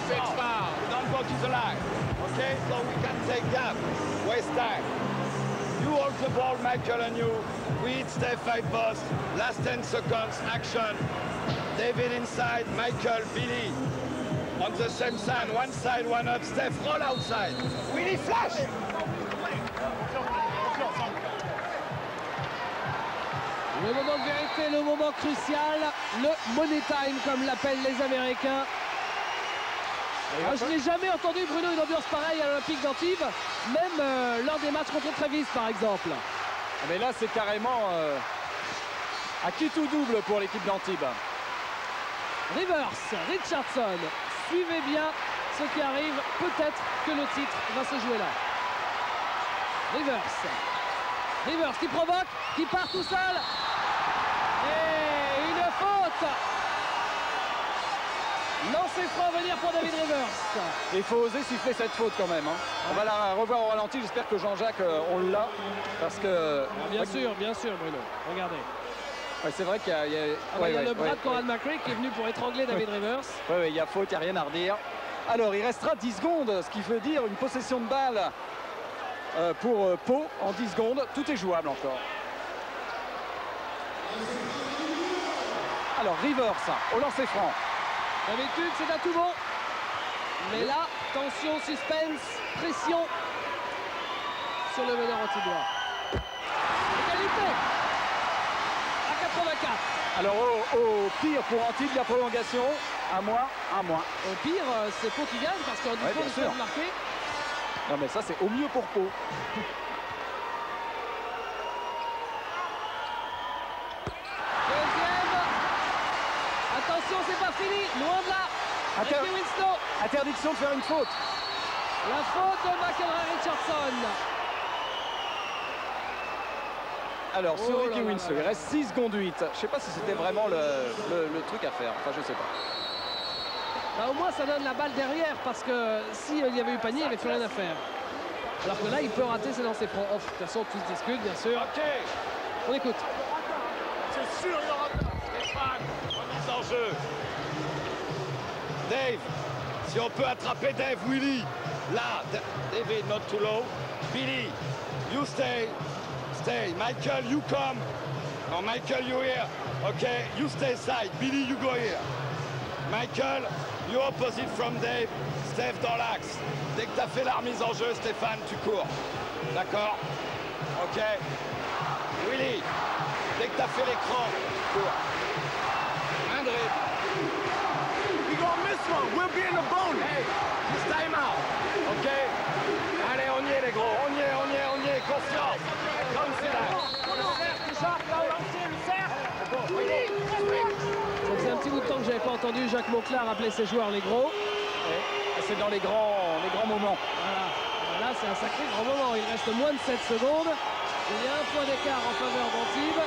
six fouls. We don't go to the line. Okay, so we can take gap, waste time. You hold the ball, Michael, and you. We hit Steph 5 post. Last 10 seconds, action. David inside, Michael, Billy. On the same side, one side, one up. Steph, roll outside. Willie, flash! Le moment de vérité, le moment crucial, le money time comme l'appellent les Américains. Je n'ai jamais entendu, Bruno, une ambiance pareille à l'Olympique d'Antibes, même lors des matchs contre Trévise par exemple. Mais là c'est carrément à qui tout double pour l'équipe d'Antibes. Rivers, Richardson, suivez bien ce qui arrive, peut-être que le titre va se jouer là. Rivers qui provoque, qui part tout seul. Et une faute. Lancer franc à venir pour David Rivers. Il faut oser siffler cette faute quand même. Hein. On va la revoir au ralenti. J'espère que Jean-Jacques, on l'a. Parce que... Bien sûr, Bruno. Regardez. Ouais, c'est vrai qu'il y a... il y a le bras de Conrad McRae qui est venu pour étrangler David Rivers. Oui, il y a faute, il n'y a rien à redire. Alors, il restera 10 secondes, ce qui veut dire une possession de balle pour Pau en 10 secondes. Tout est jouable encore. Alors, Rivers au lancer franc. D'habitude, c'est à tout bon. Mais là, tension, suspense, pression sur le meneur antidois. Égalité à 84. Alors, au pire pour Antibes, la prolongation, à moins. Au pire, c'est Pau qui gagne parce qu'en 10 secondes, ils peuvent marquer. Non, mais ça, c'est au mieux pour Pau. Attention, c'est pas fini, loin de là. Winslow. Interdiction de faire une faute. La faute de McElroy Richardson. Alors, sur Ricky Winslow, il reste 6 secondes 8. Je ne sais pas si c'était vraiment le truc à faire. Enfin, je ne sais pas. Bah, au moins, ça donne la balle derrière parce que s'il y avait eu panier, il n'y avait plus rien à faire. Alors que là, il peut rater ses lancers francs. De toute façon, tout se discute, bien sûr. Ok. On écoute. C'est sûr, il aura Stéphane, remise en jeu. Dave, si on peut attraper Dave, Willy. Là, David, not too low. Billy, you stay. Stay. Michael, you come. No, Michael, you here. Okay, you stay side. Billy, you go here. Michael, you opposite from Dave. Steph dans l'axe. Dès que tu as fait la remise en jeu, Stéphane, tu cours. D'accord? Ok. Willy, dès que tu as fait l'écran, tu cours. Un dribble. We gonna miss one. We'll be in the bone. Hey, it's time out. Ok? Allez, on y est les gros. On y est. Confiance. Comme c'est là. Ça faisait un petit bout de temps que j'avais pas entendu Jacques Monclar appeler ses joueurs les gros. C'est dans les grands moments. Voilà. Là, c'est un sacré grand moment. Il reste moins de 7 secondes. Il y a un point d'écart en faveur d'Antibes.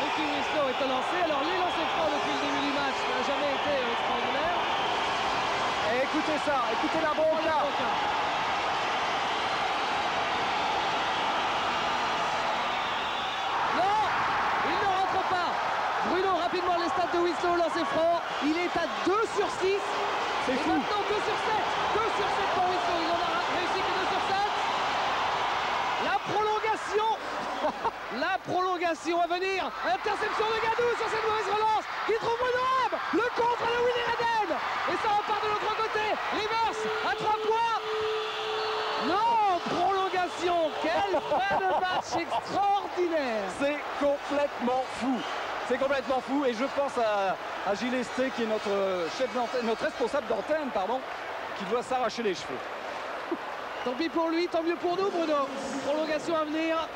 Ricky Winslow est lancé. Alors, les lancers francs depuis le début du match n'a jamais été extraordinaire. Et écoutez ça, écoutez la bombe là. Non, il ne rentre pas. Bruno, rapidement les stats de Winslow, lancer franc. Il est à 2 sur 6. C'est et fou. maintenant 2 sur 7. 2 sur 7 pour Winslow. Il en a réussi que 2 sur 7. La prolongation. La prolongation à venir. Interception de Gadou sur cette mauvaise relance. Qui trouve Bruno Hamm. Le contre de Willy Redden. Et ça repart de l'autre côté. Rivers à 3 points. Non, prolongation. Quelle fin de match extraordinaire. C'est complètement fou. C'est complètement fou et je pense à Gilles Esté qui est notre chef d'antenne, notre responsable d'antenne, pardon, qui doit s'arracher les cheveux. Tant pis pour lui, tant mieux pour nous, Bruno. Prolongation à venir.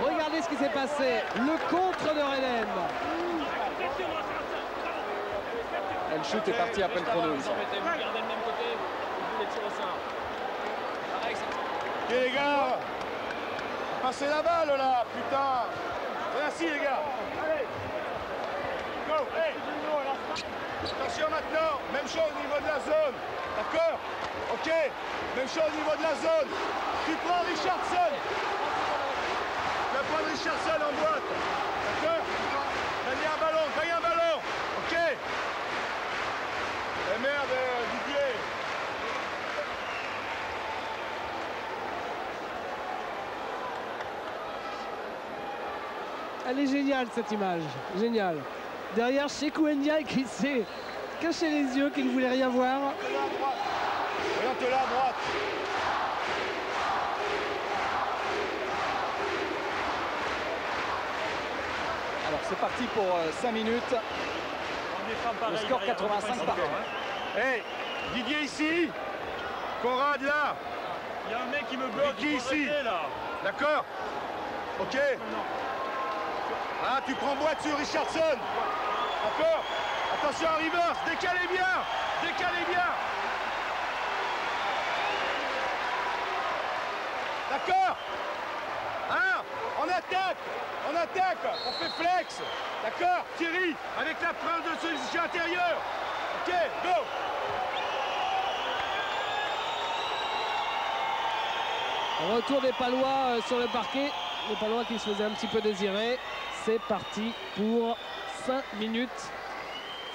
Regardez ce qui s'est passé. Le contre de Redden. Le shoot est parti après le chrono. Ok les gars, passez la balle là, putain. Merci les gars. Allez. Go, hey. Attention maintenant, même chose au niveau de la zone. D'accord? Ok, même chose au niveau de la zone. Tu prends Richardson. Tu vas prendre Richardson en boîte. D'accord? Gagnez un ballon. Ok. Eh merde, Didier. Elle est géniale cette image, géniale. Derrière Cheikhou Ndiaye qui s'est caché les yeux, qui ne voulait rien voir. Oriente-la à droite. Alors c'est parti pour 5 minutes. Le score 85 par 1. Hey, Didier ici. Conrad là. Il y a un mec qui me bloque ici. D'accord? Ok. Ah, tu prends boîte sur Richardson. D'accord? Attention, Rivers, décalez bien. Décalez bien. D'accord. Hein? On attaque. On attaque. On fait flex. D'accord, Thierry, avec la preuve de sollicitude intérieure. Ok, go. Retour des Palois sur le parquet. Les Palois qui se faisaient un petit peu désirer. C'est parti pour 5 minutes.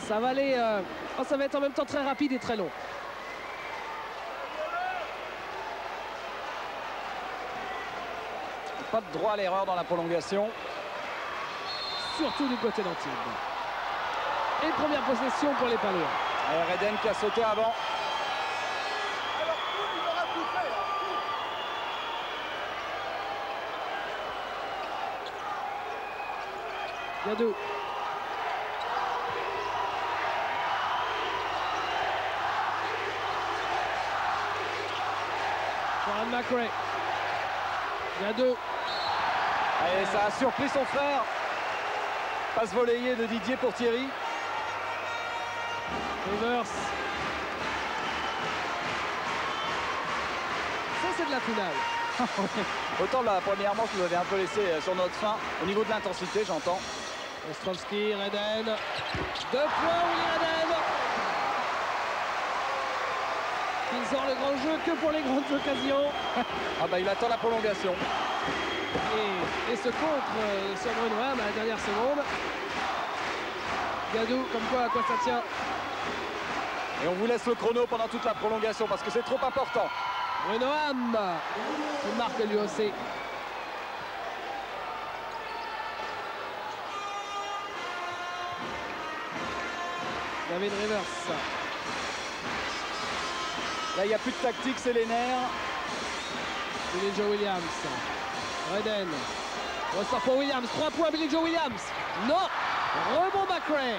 Ça va aller. Ça va être en même temps très rapide et très long. Pas de droit à l'erreur dans la prolongation. Surtout du côté d'Antibes. Et première possession pour les Palois. Reden qui a sauté avant. Gadou. Coran McRae. Gadou. Et ça a surpris son frère. Passe volleyée de Didier pour Thierry. Rivers. Ça, c'est de la finale. Autant la première manche nous avait un peu laissé sur notre faim. Au niveau de l'intensité, j'entends. Ostrovski, Reden. 2 points, Willy Reden. Il sort le grand jeu que pour les grandes occasions. Ah bah il attend la prolongation. Et ce contre sur Brunoham à la dernière seconde. Gadou, comme quoi à quoi ça tient. Et on vous laisse le chrono pendant toute la prolongation parce que c'est trop important. Brunoham qui marque lui aussi. David Rivers. Là il n'y a plus de tactique, c'est les nerfs. Billy Joe Williams. Reden. Ressort pour Williams. 3 points Billy Joe Williams. Non. Rebond McRae.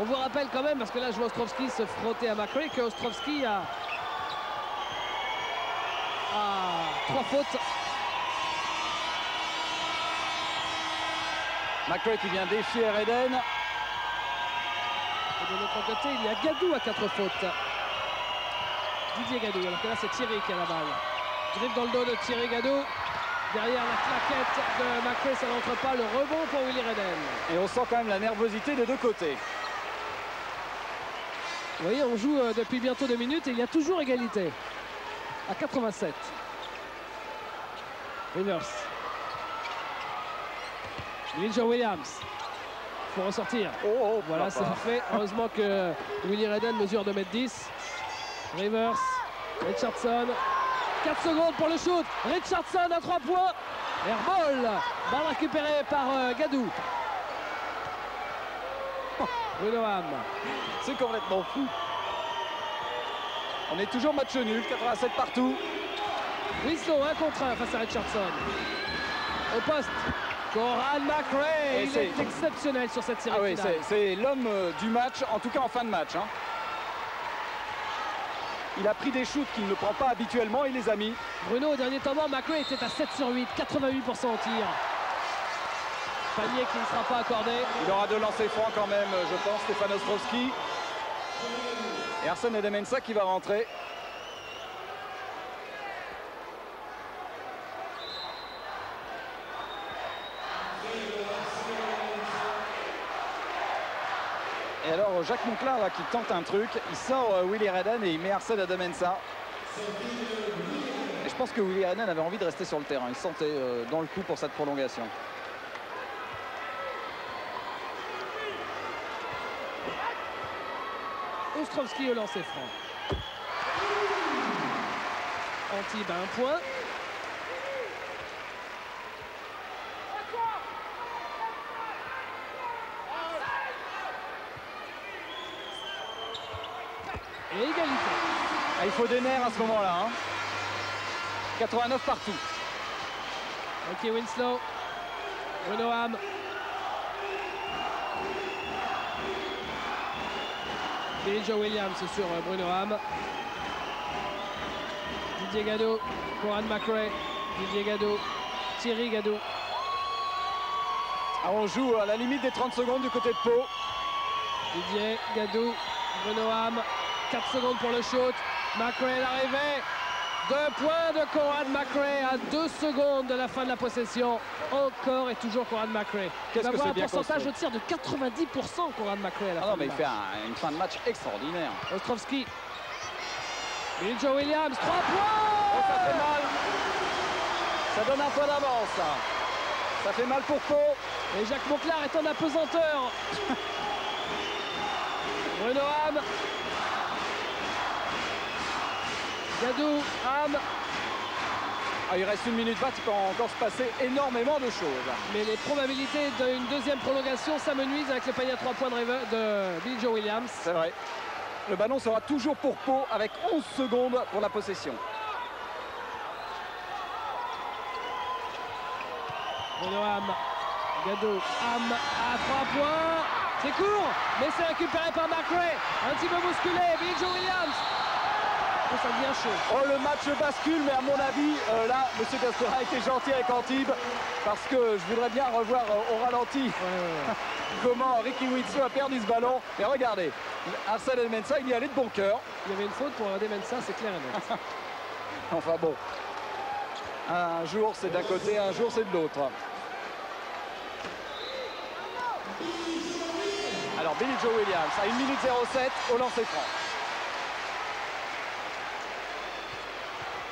On vous rappelle quand même, parce que là je vois Ostrovski se frotter à McRae, que Ostrovski a 3 fautes. McRae qui vient défier Reden. Et de l'autre côté, il y a Gadou à 4 fautes. Didier Gadou, alors que là c'est Thierry qui a la balle. Dribble dans le dos de Thierry Gadou. Derrière la claquette de McRae, ça n'entre pas. Le rebond pour Willy Reden. Et on sent quand même la nervosité des deux côtés. Vous voyez, on joue depuis bientôt 2 minutes et il y a toujours égalité. À 87. Rivers. Billy Joe Williams. Il faut ressortir. Oh, Voilà, c'est fait. Heureusement que Willy Reden mesure 2,10 m. Rivers. Richardson. 4 secondes pour le shoot. Richardson à 3 points. Airball. Balle récupérée par Gadou. Brunoham. C'est complètement fou. On est toujours match nul, 87 partout. Winslow 1 contre 1 face à Richardson. Au poste, Coran McRae. Il est exceptionnel sur cette série finale. C'est l'homme du match, en tout cas en fin de match. Hein. Il a pris des shoots qu'il ne prend pas habituellement, il les a mis. Bruno, au dernier temps mort, McRae était à 7 sur 8, 88% au tir. Panier qui ne sera pas accordé. Il aura deux lancers francs quand même, je pense, Stéphane Ostrovski. Et Arsène Edemensa qui va rentrer. Et alors Jacques Monclar là, qui tente un truc, il sort Willy Reden et il met Arsène Edemensa. Et je pense que Willy Reden avait envie de rester sur le terrain, il sentait dans le coup pour cette prolongation. Ostrovski au lancer franc. Antibes à 1 point. Et égalité. Ah, il faut des nerfs à ce moment-là. Hein. 89 partout. Ok, Winslow. Brunoham. Billy Joe Williams sur Brunoham. Didier Gadou. Coran McRae. Didier Gadou. Thierry Gadou. Ah, on joue à la limite des 30 secondes du côté de Pau. Didier, Gadou, Bruno Ham, 4 secondes pour le shoot. McRae est l'arrivée. 2 points de Conrad McRae à 2 secondes de la fin de la possession. Encore et toujours Conrad McRae. Il va avoir un pourcentage de tir de 90%, Conrad McRae à la fin. Non, mais il fait une fin de match extraordinaire. Ostrovski. Billy Joe Williams, 3 points. Oh, ça fait mal. Ça donne un point d'avance. Ça fait mal pour Pau. Et Jacques Monclar est en apesanteur. Bruno Ham. Gadou, Ham. Ah, il reste 1 minute 20, il peut encore se passer énormément de choses. Mais les probabilités d'une deuxième prolongation s'amenuisent avec le panier à 3 points de Billy Joe Williams. C'est vrai. Le ballon sera toujours pour Pau avec 11 secondes pour la possession. Bruno Ham. Gadou, Ham à 3 points. C'est court, mais c'est récupéré par McRae. Un petit peu bousculé, Billy Joe Williams. Oh, ça devient chaud. Oh, le match bascule, mais à mon avis, là, M. Gaspera a été gentil avec Antibes, parce que je voudrais bien revoir au ralenti comment Ricky Winslow a perdu ce ballon. Et regardez, Arsène Mensah, il y allait de bon cœur. Il y avait une faute pour Adé Mensah, c'est clair et net. Enfin bon, un jour c'est d'un côté, un jour c'est de l'autre. Alors Billy Joe Williams à 1 minute 07 au lancer franc.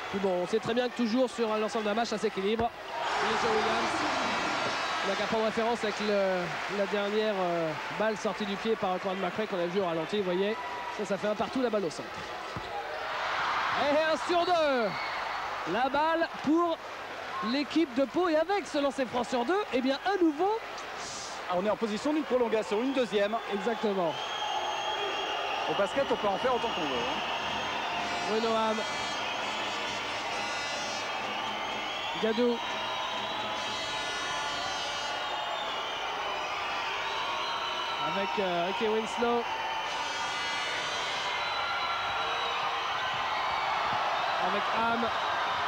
Puis bon, on sait très bien que toujours sur l'ensemble d'un match, ça s'équilibre. Billy Joe Williams, on n'a qu'à prendre référence avec la dernière balle sortie du pied par Conrad McRae qu'on a vu au ralenti, vous voyez. Ça fait un partout, la balle au centre. Et 1 sur 2. La balle pour l'équipe de Pau. Et avec ce lancer franc sur 2, eh bien à nouveau... On est en position d'une prolongation, une deuxième. Exactement. Au basket, on peut en faire autant qu'on veut. Bruno Ham. Gadou. Avec Ricky Winslow. Avec Ham.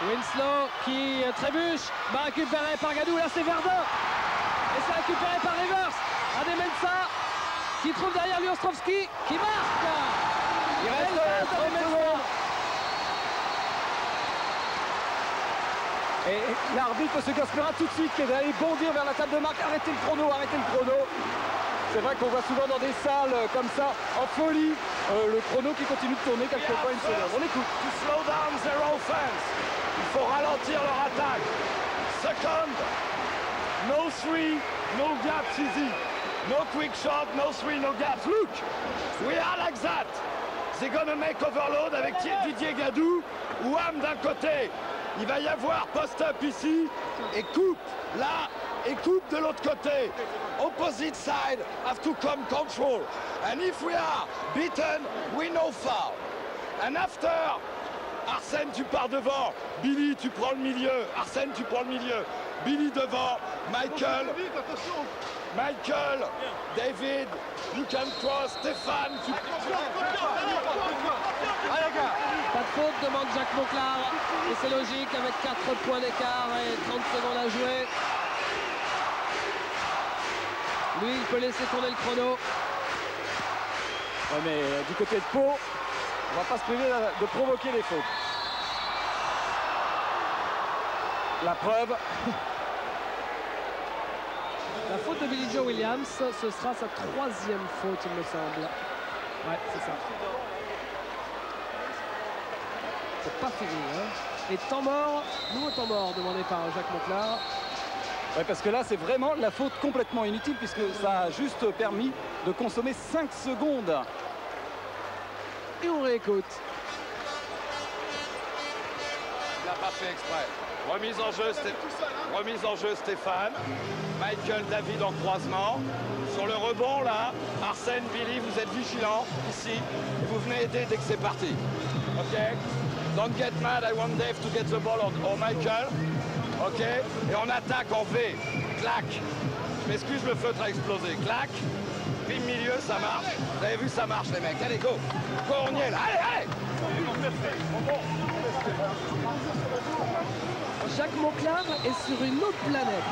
Winslow qui trébuche. Va récupérer par Gadou. Là, c'est Verdun. Et c'est récupéré par Rivers. Adé Mensah qui trouve derrière lui Ostrovski qui marque. Il reste 30 secondes. Et l'arbitre, M. Gaspera, tout de suite, qui est allé bondir vers la table de marque. Arrêtez le chrono, arrêtez le chrono. C'est vrai qu'on voit souvent dans des salles comme ça, en folie, le chrono qui continue de tourner quelquefois une seconde. On écoute. To slow down their offense. Il faut ralentir leur attaque. Second. No three, no gaps easy. No quick shot, no three, no gaps. Look, we are like that. They're gonna make overload avec Didier Gadou ou Ham d'un côté. Il va y avoir post-up ici et coupe là et coupe de l'autre côté. Opposite side have to come control. And if we are beaten, we no foul. And after, Arsène, tu pars devant. Billy, tu prends le milieu. Arsène, tu prends le milieu. Billy devant, Michael, David, you can cross, Stéphane, tu... Pas de faute, demande Jacques Monclar. Et c'est logique avec 4 points d'écart et 30 secondes à jouer. Lui, il peut laisser tourner le chrono. Ouais, mais du côté de Pau, on va pas se priver de provoquer les fautes. La preuve. La faute de Billy Joe Williams, ce sera sa 3e faute, il me semble. Ouais, c'est ça. C'est pas fini, hein. Et temps mort, nouveau temps mort demandé par Jacques Monclar. Ouais, parce que là, c'est vraiment la faute complètement inutile puisque ça a juste permis de consommer 5 secondes. Et on réécoute. Il n'a pas fait exprès. Remise en jeu Stéphane. Michael, David en croisement. Sur le rebond là, Arsène, Billy, vous êtes vigilants ici. Et vous venez aider dès que c'est parti. Ok? Don't get mad, I want Dave to get the ball on Michael. Ok? Et on attaque en V. Clac. Je m'excuse, le feutre a explosé. Clac. Puis milieu, ça marche. Vous avez vu, ça marche les mecs. Allez, go. Go, on y est là. Allez, allez. Jacques Monclar est sur une autre planète,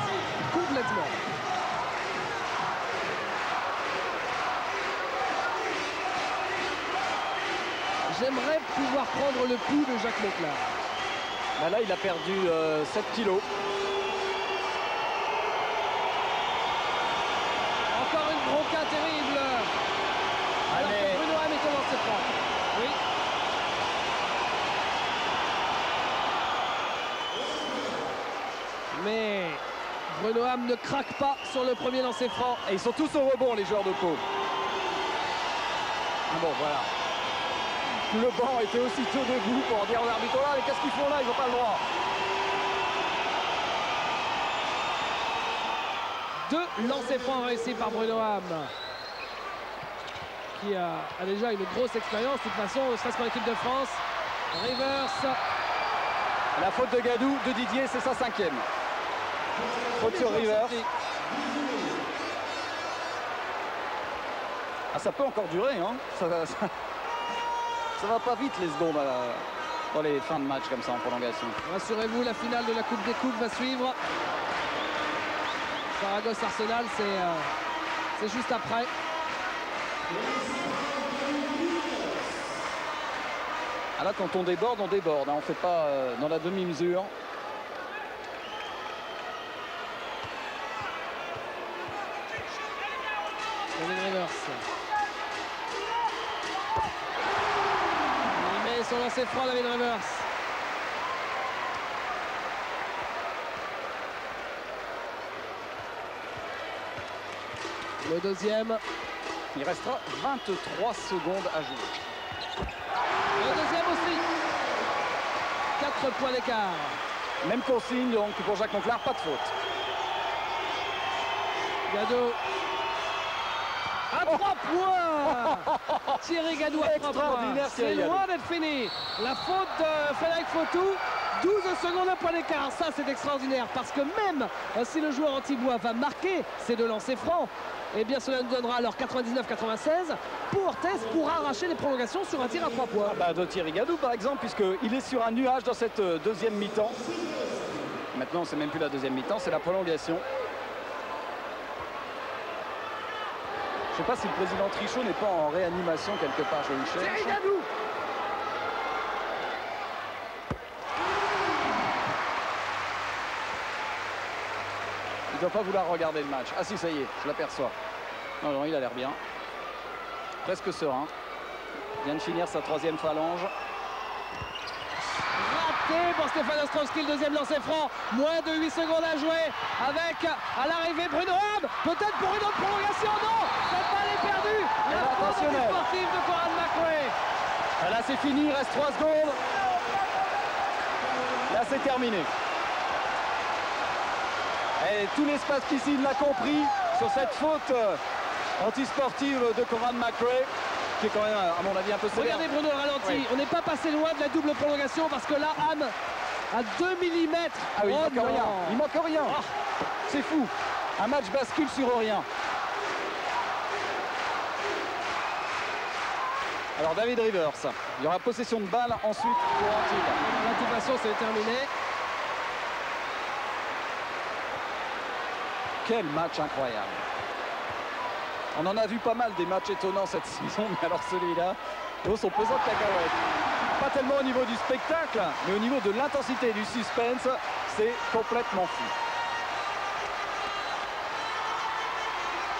complètement. J'aimerais pouvoir prendre le pouls de Jacques Monclar. Bah là, il a perdu 7 kilos. Encore une bronca terrible. Alors que Bruno Ham est au lancer franc. Oui. Mais Bruno Ham ne craque pas sur le premier lancer franc. Et ils sont tous au rebond, les joueurs de Pau. Ah bon, voilà. Tout le banc était aussitôt debout pour dire aux arbitres, là, mais qu'est-ce qu'ils font là? Ils n'ont pas le droit. Deux lancers francs réussis par Bruno Ham, qui a déjà une grosse expérience. De toute façon, ne serait-ce pour l'équipe de France. Rivers. La faute de Gadou, de Didier, c'est sa 5e. Faute sur Rivers. Ah, ça peut encore durer, hein. Ça va pas vite les secondes dans les fins de match comme ça en prolongation. Rassurez-vous, la finale de la Coupe des Coupes va suivre. Saragosse-Arsenal, c'est juste après. Ah là, quand on déborde, on déborde. Hein. On ne fait pas dans la demi-mesure. Rivers. Il met son lancer franc, David Rivers. Le deuxième. Il restera 23 secondes à jouer. Le deuxième aussi. 4 points d'écart. Même consigne donc pour Jacques Monclar, pas de faute. Gadou. À 3 points. Thierry Gadou à 3 points. C'est loin d'être fini. La faute de Frédéric Fautou. 12 secondes, un point d'écart. Ça, c'est extraordinaire parce que même si le joueur antibois va marquer ces deux lancers francs, eh bien cela nous donnera alors 99-96 pour Orthez pour arracher les prolongations sur un tir à 3 points. De Thierry Gadou par exemple, puisqu'il est sur un nuage dans cette deuxième mi-temps. Maintenant, c'est même plus la deuxième mi-temps, c'est la prolongation. Je ne sais pas si le président Trichot n'est pas en réanimation quelque part, je le cherche. Thierry Gadou. Il ne doit pas vouloir regarder le match. Ah si, ça y est, je l'aperçois. Non, non, il a l'air bien. Presque serein. Il vient de finir sa 3e phalange. Raté pour Stéphane Ostrowski, le deuxième lancer franc. Moins de 8 secondes à jouer avec à l'arrivée Bruno Ham. Peut-être pour une autre prolongation. Non, cette balle est perdue. La faute sportive de Coran McRae. Là, c'est fini, il reste 3 secondes. Là, c'est terminé. Et tout l'espace qu'ici, il l'a compris sur cette faute antisportive de Coran McRae, qui est quand même, à mon avis, un peu sévère. Regardez Bruno au ralenti, oui. On n'est pas passé loin de la double prolongation parce que là, Ham à 2 mm. Ah oui, il manque rien. Il manque rien. Oh, c'est fou. Un match bascule sur rien. Alors David Rivers, il y aura possession de balle ensuite pour Antibes. De toute façon, c'est terminé. Quel match incroyable. On en a vu pas mal des matchs étonnants cette saison, mais alors celui-là, vaut son pesant de cacahuètes. Pas tellement au niveau du spectacle, mais au niveau de l'intensité et du suspense, c'est complètement fou.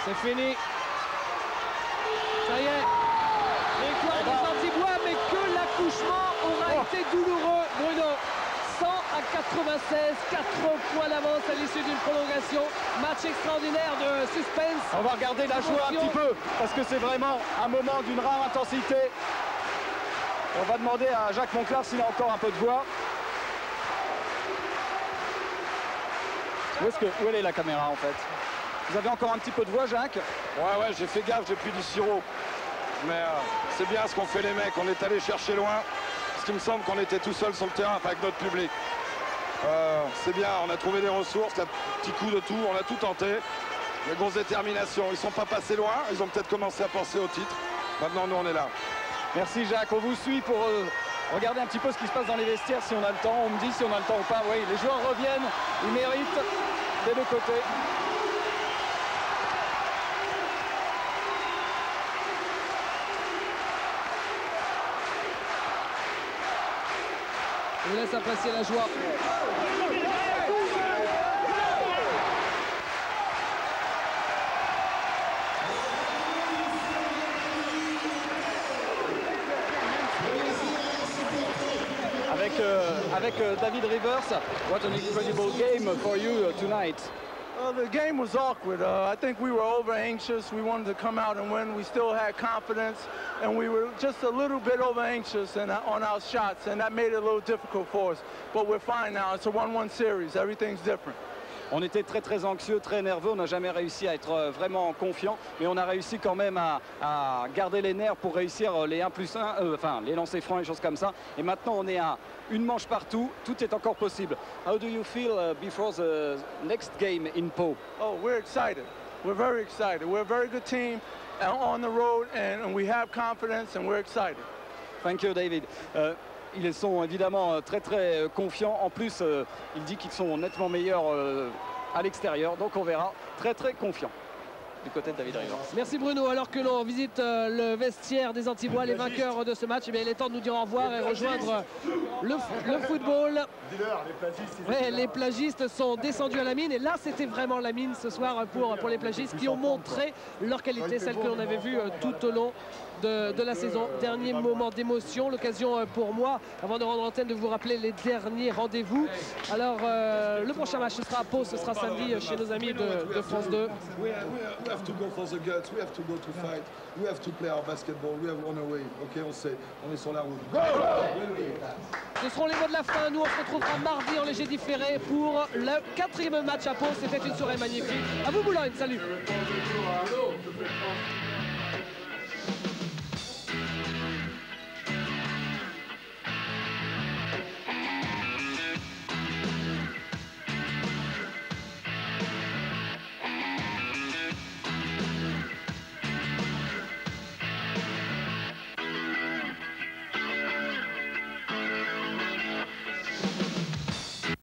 C'est fini. Ça y est. Victoire des Antibois, mais que l'accouchement aura été douloureux, Bruno. 100 à 96, 4 points d'avance à l'issue d'une prolongation. Match extraordinaire de suspense. On va regarder la joie un petit peu, parce que c'est vraiment un moment d'une rare intensité. On va demander à Jacques Monclar s'il a encore un peu de voix. Où elle est la caméra en fait? Vous avez encore un petit peu de voix, Jacques? Ouais, j'ai fait gaffe, j'ai pris du sirop. Mais c'est bien ce qu'ont fait les mecs, on est allé chercher loin. Il me semble qu'on était tout seul sur le terrain, enfin avec notre public. C'est bien, on a trouvé des ressources, un petit coup de tout, on a tout tenté. Une grosse détermination, ils ne sont pas passés loin, ils ont peut-être commencé à penser au titre. Maintenant, nous, on est là. Merci Jacques, on vous suit pour regarder un petit peu ce qui se passe dans les vestiaires si on a le temps. On me dit si on a le temps ou pas. Oui, les joueurs reviennent, ils méritent des deux côtés. On vous laisse apprécier la joie. Avec David Rivers, what an incredible game for you tonight. The game was awkward. I think we were over anxious. We wanted to come out and win. We still had confidence, and we were just a little bit over anxious on our shots, and that made it a little difficult for us. But we're fine now. It's a 1-1 series. Everything's different. On était très anxieux, très nerveux, on n'a jamais réussi à être vraiment confiant, mais on a réussi quand même à garder les nerfs pour réussir les 1+1, enfin les lancers francs et choses comme ça. Et maintenant on est à une manche partout, tout est encore possible. How do you feel before the next game in Pau? Oh, we're excited. We're very excited. We're a very good team on the road, and we have confidence, and we're excited. Thank you, David. Ils sont évidemment très confiants. En plus, il dit qu'ils sont nettement meilleurs à l'extérieur. Donc on verra. Très confiants du côté de David Rivers. Merci Bruno. Alors que l'on visite le vestiaire des Antillois, les vainqueurs de ce match, eh bien, il est temps de nous dire au revoir et rejoindre le football. Ouais, les plagistes sont descendus à la mine. Et là, c'était vraiment la mine ce soir pour les plagistes qui ont montré leur qualité, celle que l'on avait vue tout au long de la saison. Dernier moment d'émotion, l'occasion pour moi, avant de rendre l'antenne, de vous rappeler les derniers rendez-vous. Alors, le prochain match, ce sera à Pau, ce sera samedi chez nos amis de France 2. We have to go for the guts, we have to go to fight, we have to play our basketball, we have one away. Ok, on est sur la route. Go! Ce seront les mots de la fin. Nous, on se retrouvera mardi en léger différé pour le 4e match à Pau. C'était une soirée magnifique. À vous Boulogne, salut!